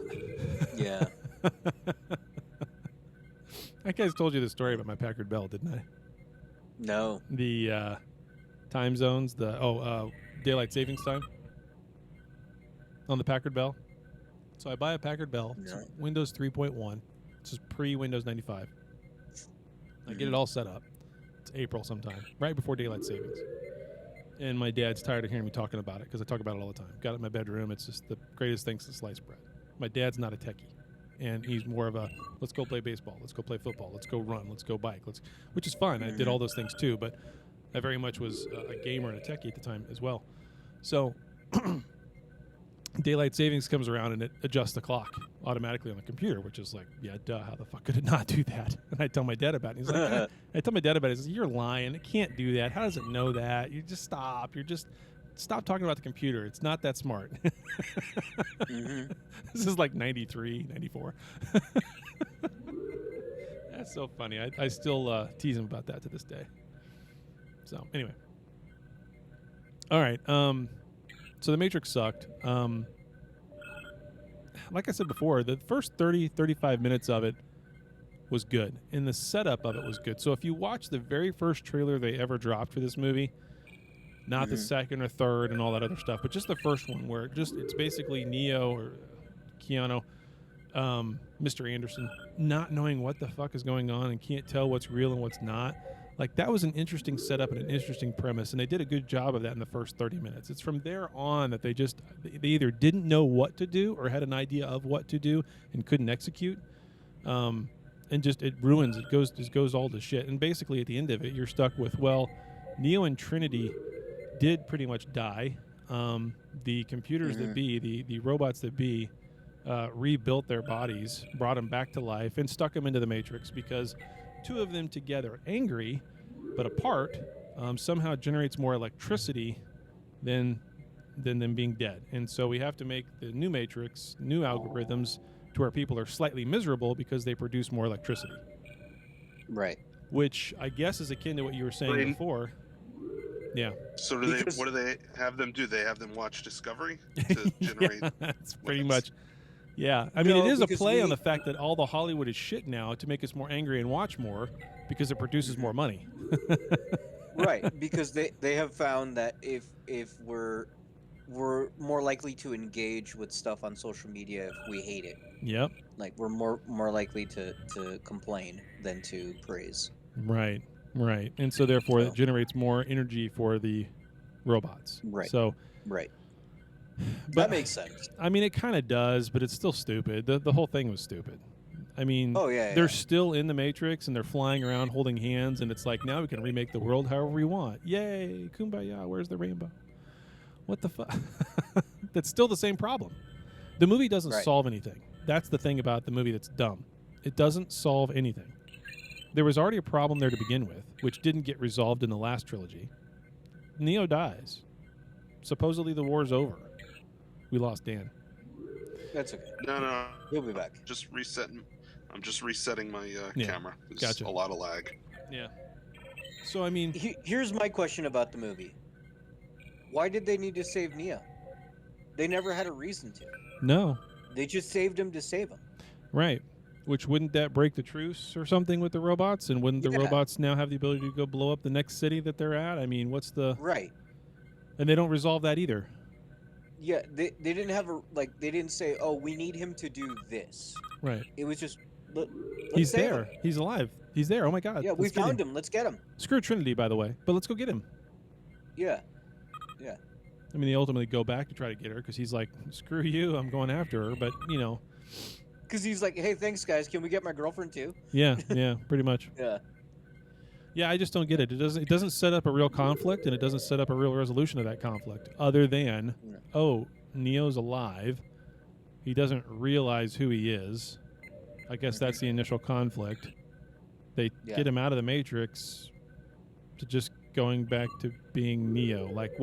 Yeah. I guys told you the story about my Packard Bell, didn't I? No. The time zones, daylight savings time on the Packard Bell. So I buy a Packard Bell, it's Yeah. Windows 3.1. This is pre-Windows 95. I get it all set up. It's April sometime, right before daylight savings. And my dad's tired of hearing me talking about it because I talk about it all the time. Got it in my bedroom. It's just the greatest thing since sliced bread. My dad's not a techie. And he's more of a, let's go play baseball, let's go play football, let's go run, let's go bike, which is fun. I did all those things too, but I very much was a gamer and a techie at the time as well. So daylight savings comes around and it adjusts the clock automatically on the computer, which is like, yeah, duh, how the fuck could it not do that? And I tell my dad about it. He's like, I tell my dad about it. He says, you're lying. It can't do that. How does it know that? You just stop. Stop talking about the computer. It's not that smart. Mm-hmm. This is like 93, 94. That's so funny. I still tease him about that to this day. So anyway. All right. So The Matrix sucked. Like I said before, the first 30, 35 minutes of it was good. And the setup of it was good. So if you watch the very first trailer they ever dropped for this movie, not the second or third and all that other stuff, but just the first one where it's basically Neo or Keanu, Mr. Anderson, not knowing what the fuck is going on and can't tell what's real and what's not. Like, that was an interesting setup and an interesting premise, and they did a good job of that in the first 30 minutes. It's from there on that they either didn't know what to do or had an idea of what to do and couldn't execute. And just, it ruins, it goes all to shit. And basically at the end of it, you're stuck with, well, Neo and Trinity did pretty much die. The computers that be, the robots that be, rebuilt their bodies, brought them back to life, and stuck them into the Matrix because two of them together, angry but apart, somehow generates more electricity than them being dead. And so we have to make the new matrix, new algorithms, to where people are slightly miserable because they produce more electricity. Right. Which I guess is akin to what you were saying before. Yeah. So what do they have them do? They have them watch Discovery to generate. Yeah, that's pretty much. Yeah, I mean, it is a play on the fact that all the Hollywood is shit now to make us more angry and watch more because it produces more money. Right, because they have found that if we're more likely to engage with stuff on social media if we hate it. Yep. Like we're more likely to complain than to praise. Right. And so therefore it generates more energy for the robots. Right. So right. But, that makes sense. I mean, it kind of does, but it's still stupid. The whole thing was stupid. I mean, they're still in the Matrix and they're flying around holding hands, and it's like, now we can remake the world however we want. Yay, kumbaya, where's the rainbow? What the fuck? That's still the same problem. The movie doesn't solve anything. That's the thing about the movie that's dumb. It doesn't solve anything. There was already a problem there to begin with, which didn't get resolved in the last trilogy. Neo dies. Supposedly the war's over. We lost Dan. That's okay. No. He'll be back. Just resetting. I'm just resetting my camera. There's Gotcha. a lot of lag. Yeah. So, I mean... Here's my question about the movie. Why did they need to save Neo? They never had a reason to. No. They just saved him to save him. Right. Which, wouldn't that break the truce or something with the robots? And wouldn't the robots now have the ability to go blow up the next city that they're at? I mean, what's the... Right. And they don't resolve that either. Yeah, they didn't have they didn't say, oh, we need him to do this. Right. It was just, he's there. He's alive. He's there. Oh my God. Yeah, we found him. Let's get him. Screw Trinity, by the way. But let's go get him. Yeah. I mean, they ultimately go back to try to get her because he's like, screw you, I'm going after her. But, you know. Because he's like, hey, thanks, guys. Can we get my girlfriend too? Yeah, pretty much. Yeah, I just don't get it. It doesn't set up a real conflict, and it doesn't set up a real resolution of that conflict, other than, Neo's alive. He doesn't realize who he is. I guess that's the initial conflict. They get him out of the Matrix to just going back to being Neo. Like,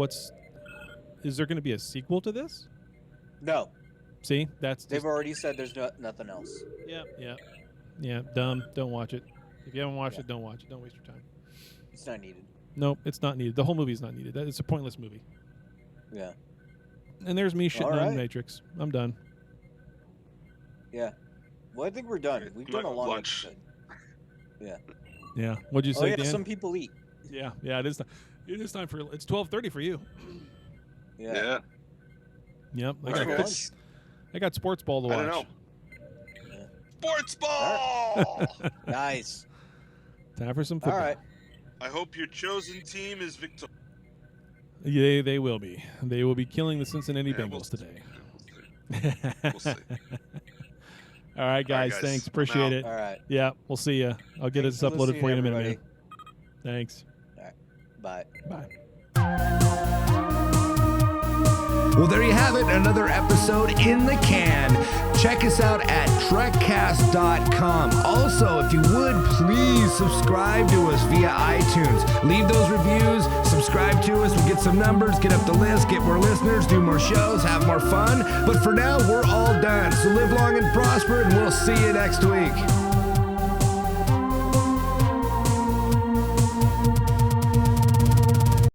is there going to be a sequel to this? No. See, they've already said there's nothing else. Yeah. Dumb. Don't watch it. If you haven't watched it, don't watch it. Don't waste your time. It's not needed. Nope, it's not needed. The whole movie is not needed. It's a pointless movie. Yeah. And there's me shitting on Matrix. I'm done. Yeah. Well, I think we're done. We've done a long episode. Yeah. Yeah. What'd you say, Dan? Some people eat. Yeah. It is. It is time for. It's 12:30 for you. Yeah. Yep. I got sports ball to watch. I don't know. Sports ball. Nice. Time for some football. All right. I hope your chosen team is victorious. Yeah, they will be. They will be killing the Cincinnati Bengals today. We'll see. All right, guys. Thanks. Appreciate it. All right. Yeah, we'll see you. I'll get this uploaded for you in a minute, man. Thanks. All right. Bye. Well, there you have it. Another episode in the can. Check us out at Trekcast.com. Also, if you would, please subscribe to us via iTunes. Leave those reviews. Subscribe to us. We'll get some numbers, get up the list, get more listeners, do more shows, have more fun. But for now, we're all done. So live long and prosper, and we'll see you next week.